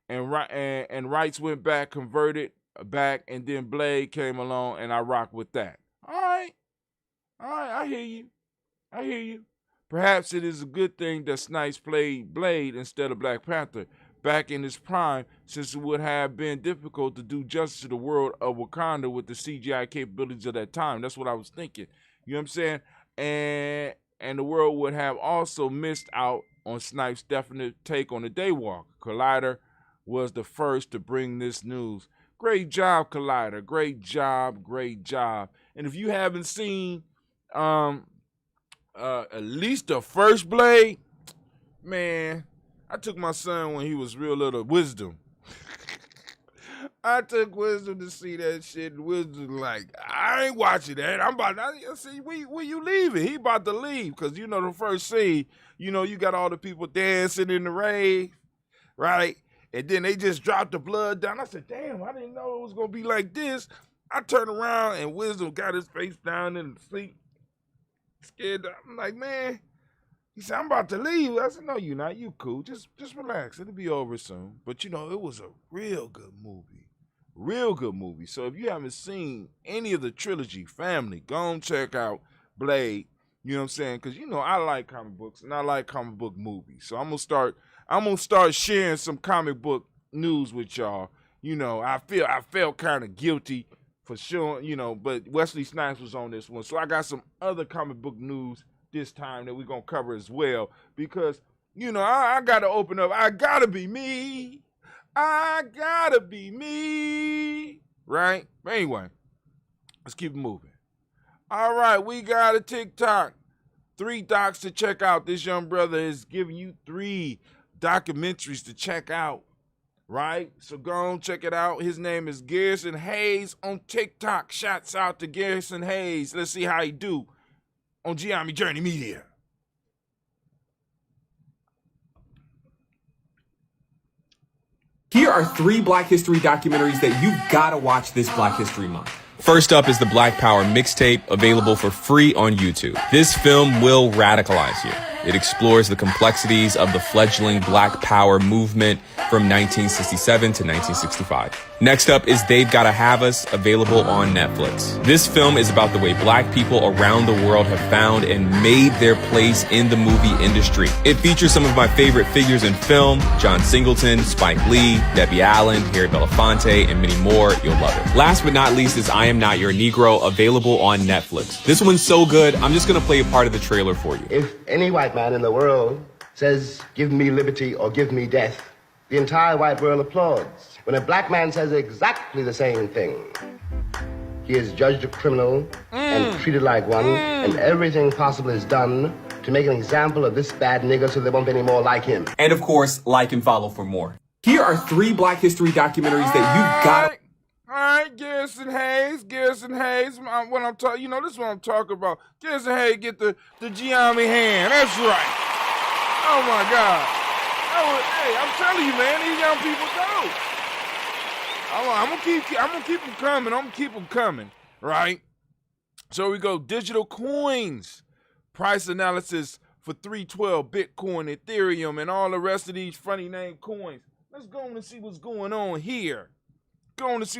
And rights went back, converted back, and then Blade came along, and I rock with that. All right, I hear you. Perhaps it is a good thing that Snipes played Blade instead of Black Panther back in his prime, since it would have been difficult to do justice to the world of Wakanda with the CGI capabilities of that time. That's what I was thinking. You know what I'm saying? And the world would have also missed out on Snipes' definite take on the Daywalker. Collider was the first to bring this news. Great job, Collider. Great job. And if you haven't seen at least the first Blade, man, I took my son when he was real little, Wisdom. I took Wisdom to see that shit, and Wisdom like, I ain't watching that. I see, where you leaving? He about to leave, because, the first scene, you got all the people dancing in the rave, right? And then they just dropped the blood down. I said, damn, I didn't know it was going to be like this. I turned around, and Wisdom got his face down in the seat, scared. I'm like, man. He said, I'm about to leave. I said, no, you're not. You cool. Just relax. It'll be over soon. But, it was a real good movie. Real good movie. So if you haven't seen any of the trilogy, family, go and check out Blade. You know what I'm saying? Because, I like comic books and I like comic book movies. So I'm gonna start sharing some comic book news with y'all. I felt kind of guilty for showing, but Wesley Snipes was on this one. So I got some other comic book news this time that we're going to cover as well, because, I got to open up. I got to be me. Right? But anyway, let's keep it moving. All right, we got a TikTok. 3 docs to check out. This young brother is giving you 3 documentaries to check out, right? So go on, check it out. His name is Garrison Hayes on TikTok. Shouts out to Garrison Hayes. Let's see how he do on Gianni Journey Media. Here are 3 Black History documentaries that you've got to watch this Black History Month. First up is the Black Power mixtape, available for free on YouTube. This film will radicalize you. It explores the complexities of the fledgling Black Power movement from 1967 to 1965. Next up is They've Gotta Have Us, available on Netflix. This film is about the way Black people around the world have found and made their place in the movie industry. It features some of my favorite figures in film: John Singleton, Spike Lee, Debbie Allen, Harry Belafonte, and many more. You'll love it. Last but not least is I Am Not Your Negro, available on Netflix. This one's so good, I'm just gonna play a part of the trailer for you. If any white man in the world says, give me liberty or give me death, the entire white world applauds. When a black man says exactly the same thing, he is judged a criminal and treated like one, and everything possible is done to make an example of this bad nigger so there won't be any more like him. And of course, like and follow for more. Here are 3 Black History documentaries that you've got to... All right, Garrison Hayes. What I'm talking, this is what I'm talking about. Garrison Hayes get the Giammi hand. That's right. Oh my God. Hey, I'm telling you, man, these young people go. I'm gonna keep them coming. I'm gonna keep them coming. Right. So we go. Digital coins, price analysis for 312, Bitcoin, Ethereum, and all the rest of these funny name coins. Let's go on and see what's going on here. Because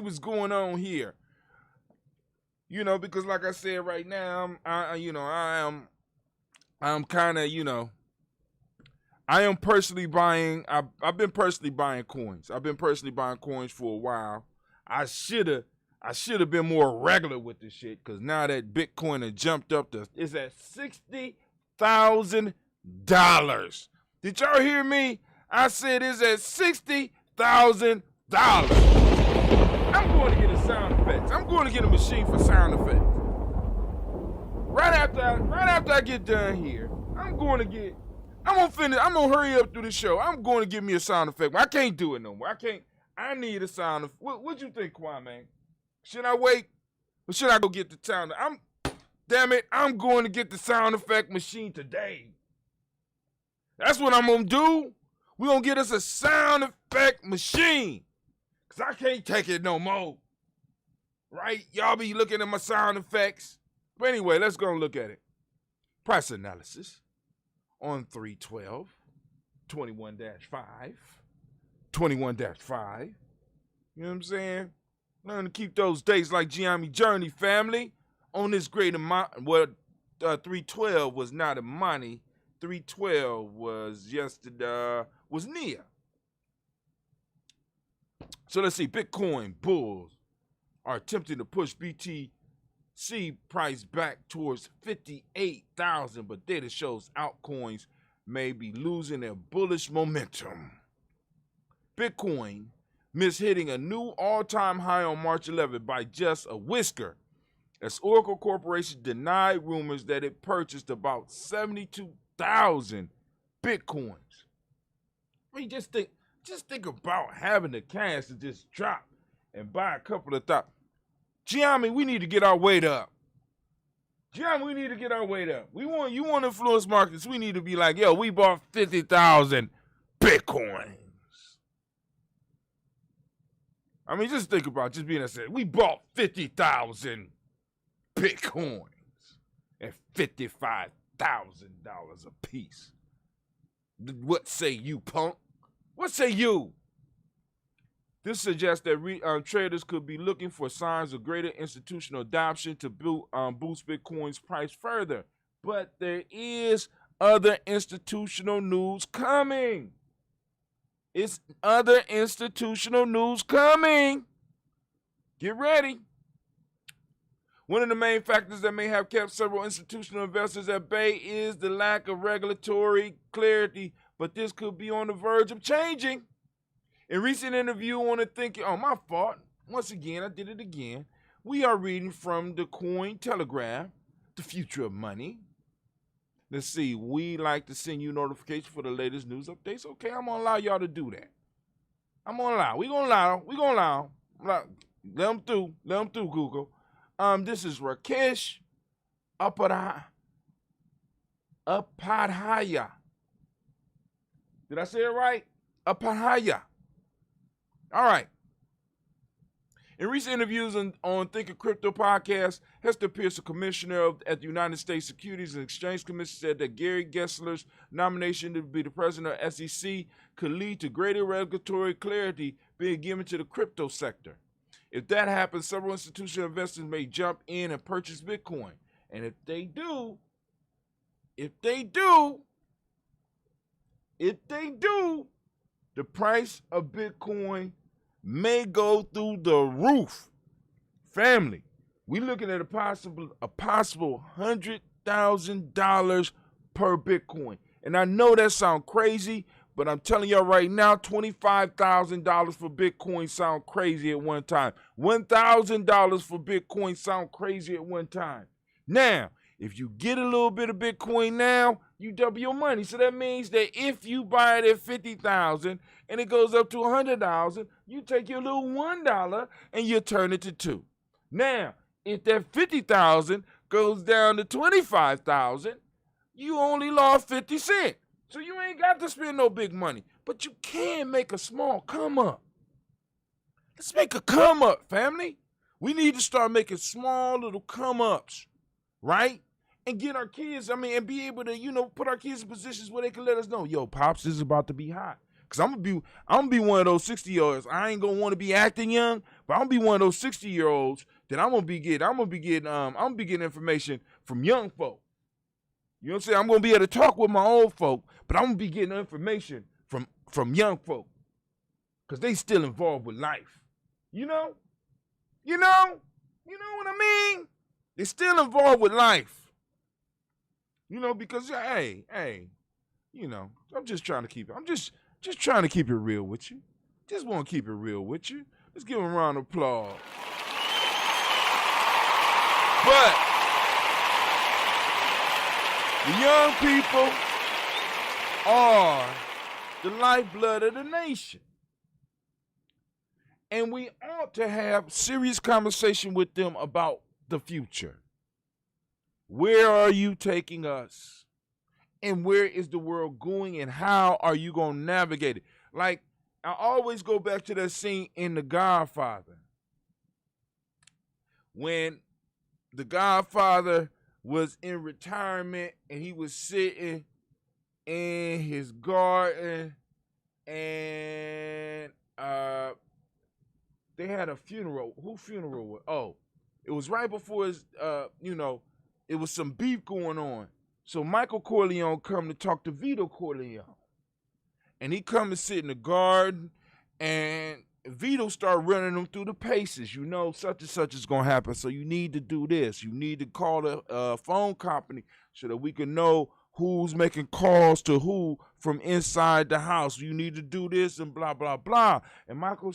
like I said, right now, I am personally buying. I've been personally buying coins. I've been personally buying coins for a while. I should have been more regular with this shit, because now that Bitcoin has jumped up it's at $60,000. Did y'all hear me? I said it's at $60,000. I'm going to get a sound effects. I'm going to get a machine for sound effects. Right after I get done here, I'm gonna hurry up through the show. I'm going to give me a sound effect. I can't do it no more. I need a sound effect. What you think, Kwame? Should I wait? Or should I go get the sound? Damn it, I'm going to get the sound effect machine today. That's what I'm going to do. We're going to get us a sound effect machine. Because I can't take it no more. Right? Y'all be looking at my sound effects. But anyway, let's go and look at it. Price analysis on 312, 21-5. 21-5. You know what I'm saying? Learn to keep those dates like Giammi Journey, family. On this great amount, 312 was not Imani. 312 was yesterday, was Nia. So let's see, Bitcoin bulls are attempting to push BTC price back towards 58,000, but data shows altcoins may be losing their bullish momentum. Bitcoin missed hitting a new all-time high on March 11th by just a whisker, as Oracle Corporation denied rumors that it purchased about 72,000 Bitcoins. I mean, just think about having the cash to just drop and buy a couple of thousands. Giammi, we need to get our weight up. You want influence markets, we need to be like, yo, we bought 50,000 Bitcoins. I mean, just think about just being said, we bought 50,000 Bitcoins at $55,000 a piece. What say you, punk? What say you? This suggests that traders could be looking for signs of greater institutional adoption to boost Bitcoin's price further. But there is other institutional news coming. It's other institutional news coming. Get ready. One of the main factors that may have kept several institutional investors at bay is the lack of regulatory clarity, but this could be on the verge of changing. In recent interview on the Thinking, my fault. Once again, I did it again. We are reading from the Coin Telegraph, The Future of Money. Let's see, we like to send you notifications for the latest news updates. Okay, I'm going to allow y'all to do that. I'm going to allow. We're going to allow. Let them through. Google. This is Rakesh Upadhyaya. Did I say it right? Upadhyaya. All right. In recent interviews on Think of Crypto podcast, Hester Pierce, a commissioner at the United States Securities and Exchange Commission, said that Gary Gensler's nomination to be the president of SEC could lead to greater regulatory clarity being given to the crypto sector. If that happens, several institutional investors may jump in and purchase Bitcoin. And if they do, the price of Bitcoin may go through the roof. Family, we looking at a possible $100,000 per Bitcoin. And I know that sounds crazy, but I'm telling y'all right now, $25,000 for Bitcoin sound crazy at one time. $1,000 for Bitcoin sound crazy at one time. Now, If you get a little bit of Bitcoin now, you double your money. So that means that if you buy it at $50,000 and it goes up to $100,000, you take your little $1 and you turn it to 2. Now, if that $50,000 goes down to $25,000, you only lost 50 cents. So you ain't got to spend no big money, but you can make a small come up. Let's make a come up, family. We need to start making small little come ups, right? And get our kids, and be able to, put our kids in positions where they can let us know, yo, Pops, this is about to be hot. Cause I'm gonna be one of those 60-year-olds. I ain't gonna want to be acting young, but I'm gonna be one of those 60-year-olds that I'm gonna be getting information from young folk. You know what I'm saying? I'm gonna be able to talk with my old folk, but I'm gonna be getting information from young folk. Cause they still involved with life. You know what I mean? They still involved with life. Because hey, I'm just trying to keep it. I'm just trying to keep it real with you. Just want to keep it real with you. Let's give them a round of applause. But the young people are the lifeblood of the nation. And we ought to have serious conversation with them about the future. Where are you taking us? And where is the world going, and how are you going to navigate it? Like, I always go back to that scene in The Godfather. When The Godfather was in retirement and he was sitting in his garden and they had a funeral. Whose funeral was? Oh, it was right before his, it was some beef going on. So Michael Corleone come to talk to Vito Corleone. And he come and sit in the garden, and Vito start running them through the paces. Such and such is going to happen, so you need to do this. You need to call the phone company so that we can know who's making calls to who from inside the house. You need to do this and blah, blah, blah. And Michael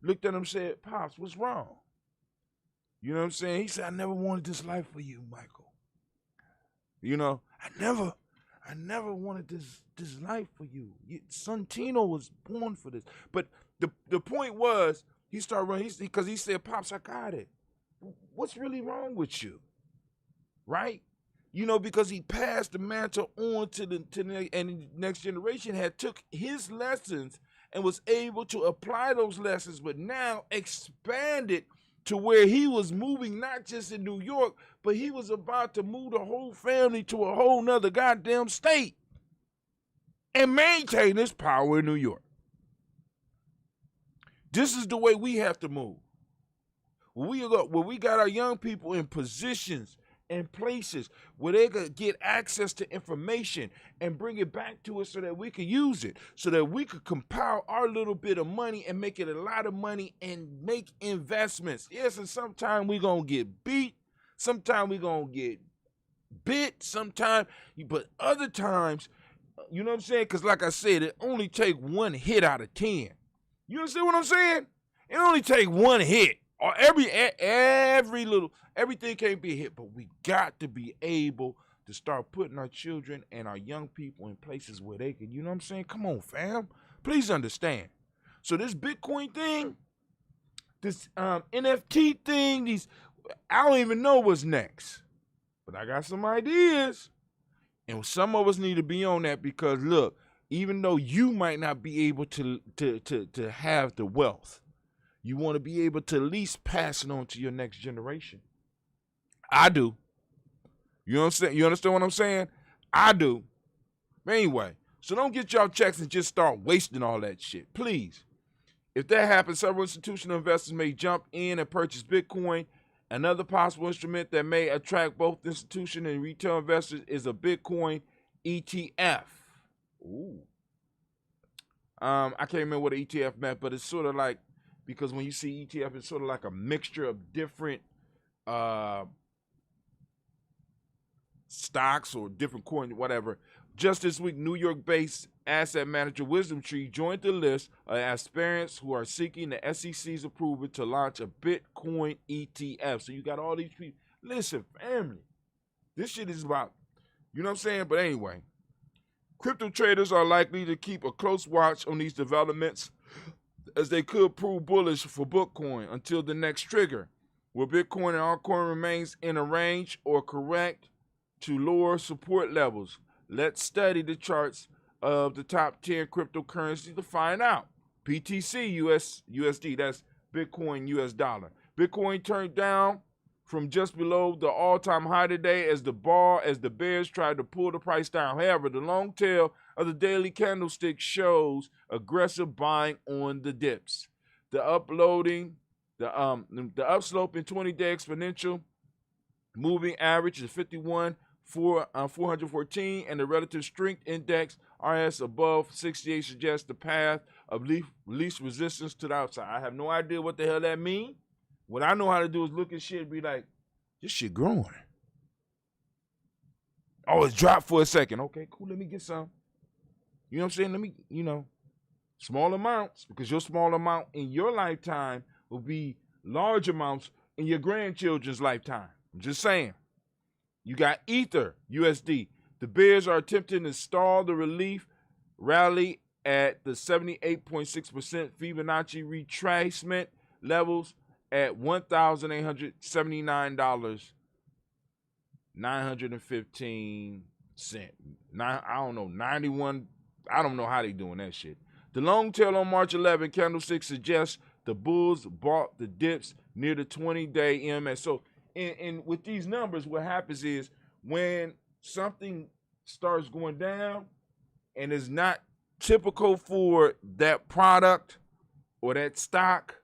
looked at him and said, Pops, what's wrong? You know what I'm saying? He said, I never wanted this life for you, Michael. I never wanted this life for you. Son Tino was born for this. But the point was, he started running, because he said, Pops, I got it. What's really wrong with you? Right? Because he passed the mantle on to the next generation had took his lessons and was able to apply those lessons, but now expanded to where he was moving not just in New York, but he was about to move the whole family to a whole nother goddamn state and maintain his power in New York. This is the way we have to move. When we got our young people in positions and places where they could get access to information and bring it back to us so that we could use it, so that we could compile our little bit of money and make it a lot of money and make investments. Yes, and sometimes we're going to get beat. Sometimes we're going to get bit. But other times, you know what I'm saying? Because like I said, it only take one hit out of 10. You understand what I'm saying? It only take one hit. Or everything can't be a hit, but we got to be able to start putting our children and our young people in places where they can, you know what I'm saying? Come on, fam. Please understand. So this Bitcoin thing, this NFT thing, I don't even know what's next. But I got some ideas. And some of us need to be on that because, look, even though you might not be able to have the wealth, you want to be able to at least pass it on to your next generation. I do. You know what I'm saying? You understand what I'm saying? I do. But anyway, so don't get y'all checks and just start wasting all that shit. Please. If that happens, several institutional investors may jump in and purchase Bitcoin. Another possible instrument that may attract both institutional and retail investors is a Bitcoin ETF. Ooh. I can't remember what an ETF meant, but it's sort of like, because when you see ETF, it's sort of like a mixture of different stocks or different coins, whatever. Just this week, New York-based asset manager Wisdom Tree joined the list of aspirants who are seeking the SEC's approval to launch a Bitcoin ETF. So you got all these people. Listen, family, This shit is about, you know what I'm saying? But anyway, crypto traders are likely to keep a close watch on these developments as they could prove bullish for Bitcoin until the next trigger. Will Bitcoin and altcoin remains in a range or correct to lower support levels? Let's study the charts of the top 10 cryptocurrencies to find out. BTC USD, that's Bitcoin US dollar. Bitcoin turned down from just below the all-time high today as the bears tried to pull the price down. However, the long tail of the daily candlestick shows aggressive buying on the dips. The upslope in 20-day exponential moving average is 414, and the relative strength index RS above 68 suggests the path of least resistance to the outside. I have no idea what the hell that means. What I know how to do is look at shit and be like, this shit growing. Oh, it's dropped for a second. Okay, cool. Let me get some. You know what I'm saying? Let me, small amounts, because your small amount in your lifetime will be large amounts in your grandchildren's lifetime. I'm just saying. You got Ether, USD. The bears are attempting to stall the relief rally at the 78.6% Fibonacci retracement levels at $1,879.915. I don't know, 91. I don't know how they doing that shit. The long tail on March 11 candlestick suggests the bulls bought the dips near the 20-day EMA. So, and with these numbers, what happens is when something starts going down and is not typical for that product or that stock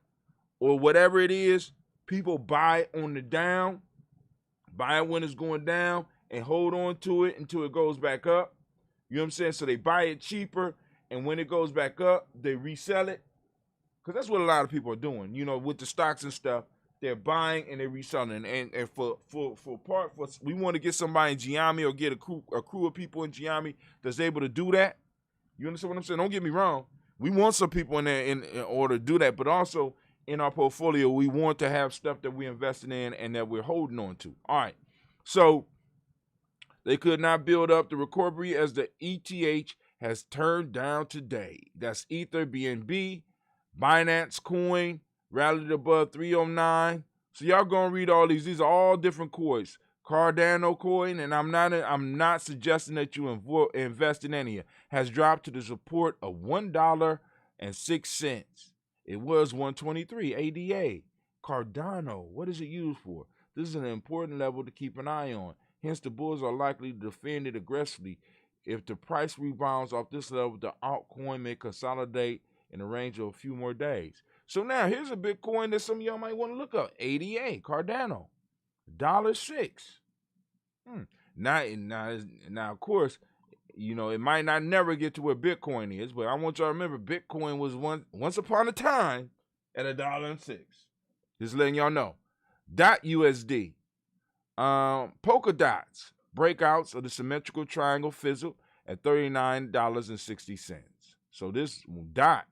or whatever it is, people buy it on the down, buy it when it's going down, and hold on to it until it goes back up. You know what I'm saying? So they buy it cheaper, and when it goes back up, they resell it. Because that's what a lot of people are doing, with the stocks and stuff. They're buying and they're reselling. And we want to get somebody in Giami or get a crew of people in Giami that's able to do that. You understand what I'm saying? Don't get me wrong. We want some people in there in order to do that, but also in our portfolio, we want to have stuff that we're investing in and that we're holding on to. All right. So they could not build up the recovery as the ETH has turned down today. That's Ether, BNB, Binance Coin, rallied above 309. So y'all gonna read all these. These are all different coins. Cardano coin, and I'm not suggesting that you invest in any. Has dropped to the support of $1.06. It was 123 ADA. Cardano, what is it used for? This is an important level to keep an eye on. Hence, the bulls are likely to defend it aggressively. If the price rebounds off this level, the altcoin may consolidate in a range of a few more days. So now here's a Bitcoin that some of y'all might want to look up. ADA, Cardano, $1.06. Now, of course, it might not never get to where Bitcoin is, but I want y'all to remember Bitcoin was once upon a time at $1.06. Just letting y'all know. .USD. Polka dots. Breakouts of the symmetrical triangle fizzled at $39.60. So this dot,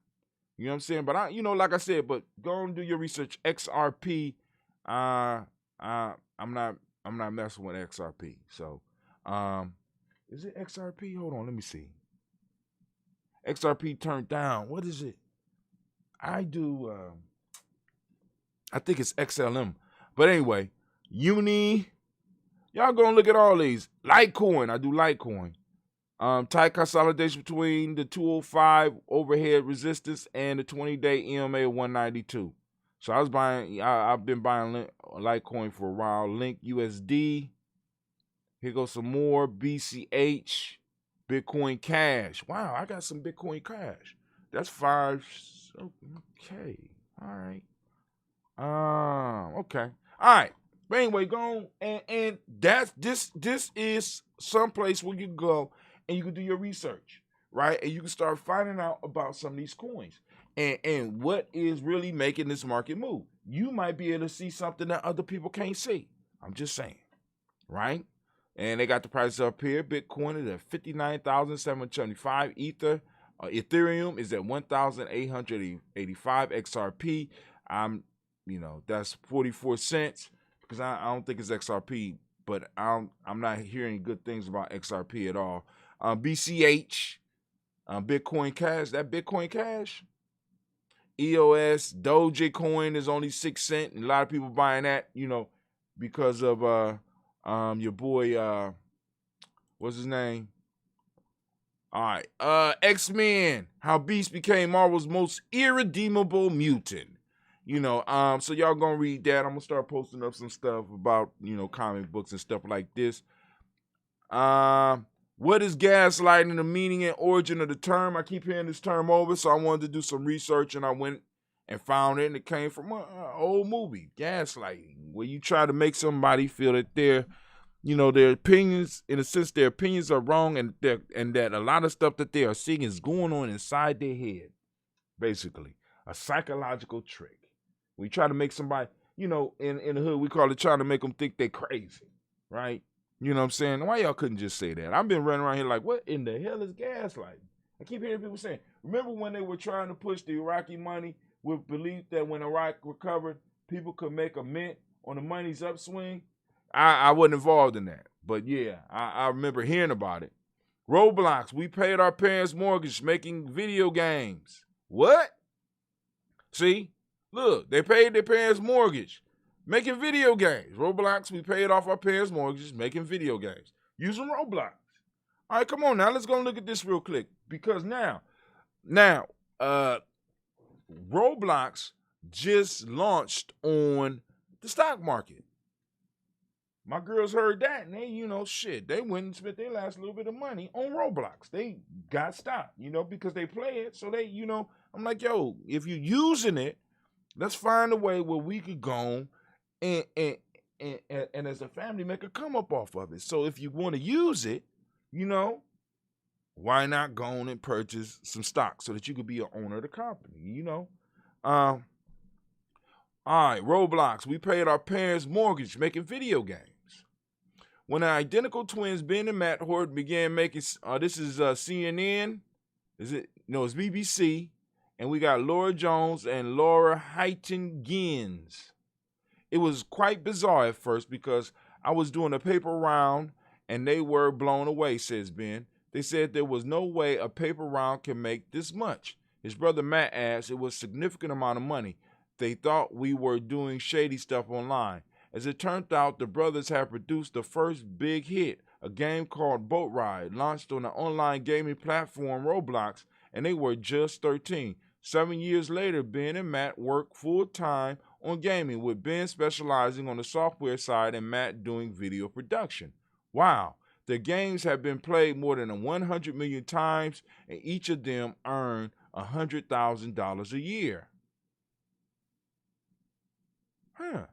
you know what I'm saying? But like I said, but go and do your research. XRP. I'm not messing with XRP. So, is it XRP? Hold on, let me see. XRP turned down. What is it? I think it's XLM. But anyway, Uni. Y'all gonna look at all these. Litecoin. I do Litecoin. Tight consolidation between the 205 overhead resistance and the 20-day EMA 192. So I've been buying Litecoin for a while. Link USD. Here goes some more. BCH. Bitcoin Cash. Wow, I got some Bitcoin Cash. That's 5. Okay. All right. Okay. All right. But anyway, go on, and that's this is someplace where you go and you can do your research, right? And you can start finding out about some of these coins and what is really making this market move. You might be able to see something that other people can't see. I'm just saying, right? And they got the prices up here. Bitcoin is at 59,775. Ethereum is at 1,885. XRP, that's 44 cents. Because I don't think it's XRP but I'm not hearing good things about XRP at all. BCH, Bitcoin Cash, that Bitcoin Cash, EOS, Dogecoin is only 6 cents, and a lot of people buying that, because of your boy, what's his name? All right, X-Men, how Beast became Marvel's most irredeemable mutant. So y'all gonna read that. I'm gonna start posting up some stuff about, comic books and stuff like this. What is gaslighting, the meaning and origin of the term? I keep hearing this term over, so I wanted to do some research, and I went and found it, and it came from an old movie, Gaslighting, where you try to make somebody feel that their opinions, in a sense, their opinions are wrong, and that a lot of stuff that they are seeing is going on inside their head. Basically, a psychological trick. We try to make somebody, in the hood, we call it trying to make them think they're crazy, right? You know what I'm saying? Why y'all couldn't just say that? I've been running around here like, what in the hell is gaslighting? I keep hearing people saying, remember when they were trying to push the Iraqi money with belief that when Iraq recovered, people could make a mint on the money's upswing? I wasn't involved in that. But yeah, I remember hearing about it. Roblox, we paid our parents' mortgage making video games. What? See? Look, they paid their parents' mortgage making video games. Roblox, we paid off our parents' mortgages making video games using Roblox. All right, come on now. Let's go look at this real quick. Because now, Roblox just launched on the stock market. My girls heard that, and they, they went and spent their last little bit of money on Roblox. They got stock, because they play it. So they, I'm like, yo, if you're using it, let's find a way where we could go and as a family make a come up off of it. So if you want to use it, why not go on and purchase some stock so that you could be an owner of the company, all right, Roblox, we paid our parents' mortgage making video games. When the identical twins, Ben and Matt Hort, began making, this is CNN, it's BBC, and we got Laura Jones and Laura Heighton Gins. It was quite bizarre at first because I was doing a paper round and they were blown away, says Ben. They said there was no way a paper round can make this much. His brother Matt adds it was a significant amount of money. They thought we were doing shady stuff online. As it turned out, the brothers had produced the first big hit, a game called Boat Ride, launched on the online gaming platform Roblox, and they were just 13. 7 years later, Ben and Matt worked full-time on gaming, with Ben specializing on the software side and Matt doing video production. Wow, their games have been played more than 100 million times, and each of them earned $100,000 a year. Huh.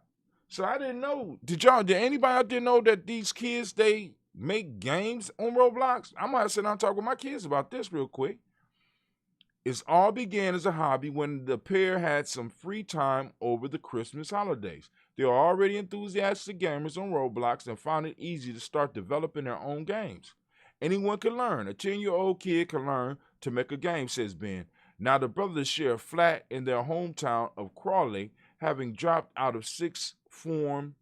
So I didn't know. Did anybody out there know that these kids, they make games on Roblox? I might sit down and talk with my kids about this real quick. It all began as a hobby when the pair had some free time over the Christmas holidays. They were already enthusiastic gamers on Roblox and found it easy to start developing their own games. Anyone can learn. A 10-year-old kid can learn to make a game, says Ben. Now the brothers share a flat in their hometown of Crawley, having dropped out of sixth form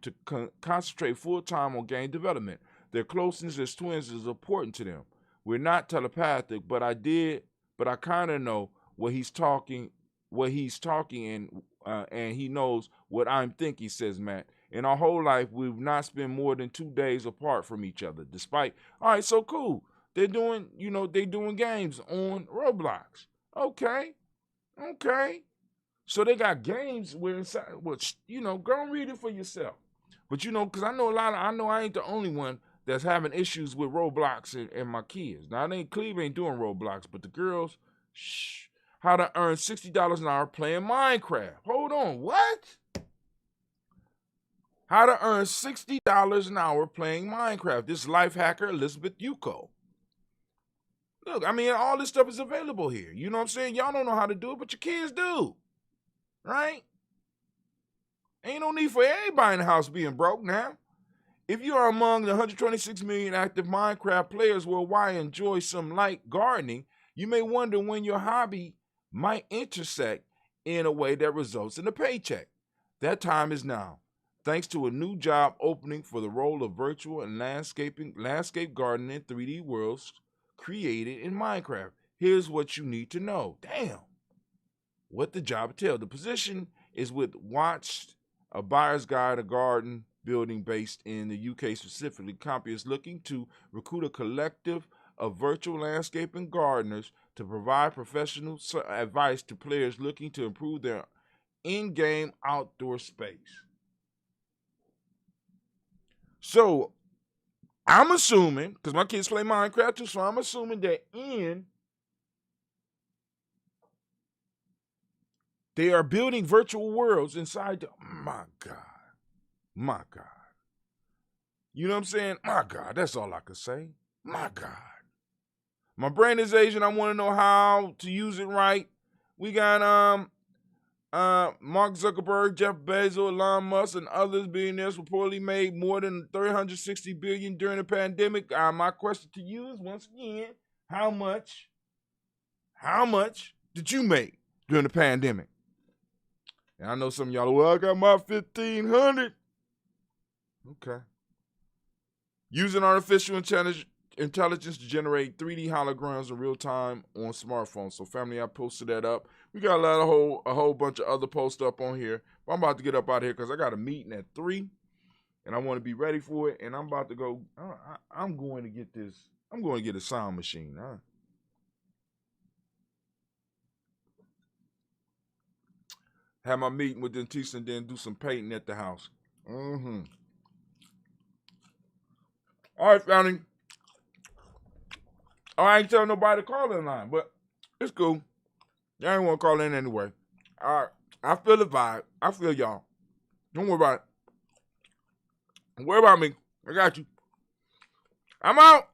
to concentrate full-time on game development. Their closeness as twins is important to them. We're not telepathic, but I kind of know what he's talking, and he knows what I'm thinking, says Matt. In our whole life, we've not spent more than 2 days apart from each other. All right, so cool. They're doing games on Roblox. Okay. So they got games where inside, go and read it for yourself. But because I know I ain't the only one that's having issues with Roblox and my kids. Now, Cleve ain't doing Roblox, but the girls, how to earn $60 an hour playing Minecraft. Hold on, what? How to earn $60 an hour playing Minecraft. This life hacker, Elizabeth Yuko. Look, all this stuff is available here. You know what I'm saying? Y'all don't know how to do it, but your kids do. Right? Ain't no need for everybody in the house being broke now. If you are among the 126 million active Minecraft players worldwide and enjoy some light gardening, you may wonder when your hobby might intersect in a way that results in a paycheck. That time is now. Thanks to a new job opening for the role of virtual and landscape gardening in 3D worlds created in Minecraft. Here's what you need to know. Damn. What the job entails. The position is with Watched, a buyer's guide, a garden building based in the UK specifically. Company is looking to recruit a collective of virtual landscaping gardeners to provide professional advice to players looking to improve their in-game outdoor space. So, I'm assuming, because my kids play Minecraft too, so I'm assuming that they are building virtual worlds inside my God. My God. You know what I'm saying? My God, that's all I could say. My God. My brain is Asian. I want to know how to use it right. We got Mark Zuckerberg, Jeff Bezos, Elon Musk, and others billionaires reportedly made more than $360 billion during the pandemic. My question to you is, once again, how much did you make during the pandemic? And I know some of y'all are, well, I got my $1,500. Okay. Using artificial intelligence to generate 3D holograms in real time on smartphones. So, family, I posted that up. We got a whole bunch of other posts up on here. But I'm about to get up out of here because I got a meeting at 3, and I want to be ready for it. And I'm about to go. I'm going to get this. I'm going to get a sound machine. Have my meeting with Dentista and then do some painting at the house. All right, family. I ain't telling nobody to call in line, but it's cool. Y'all ain't want to call in anyway. All right. I feel the vibe. I feel y'all. Don't worry about it. Don't worry about me. I got you. I'm out.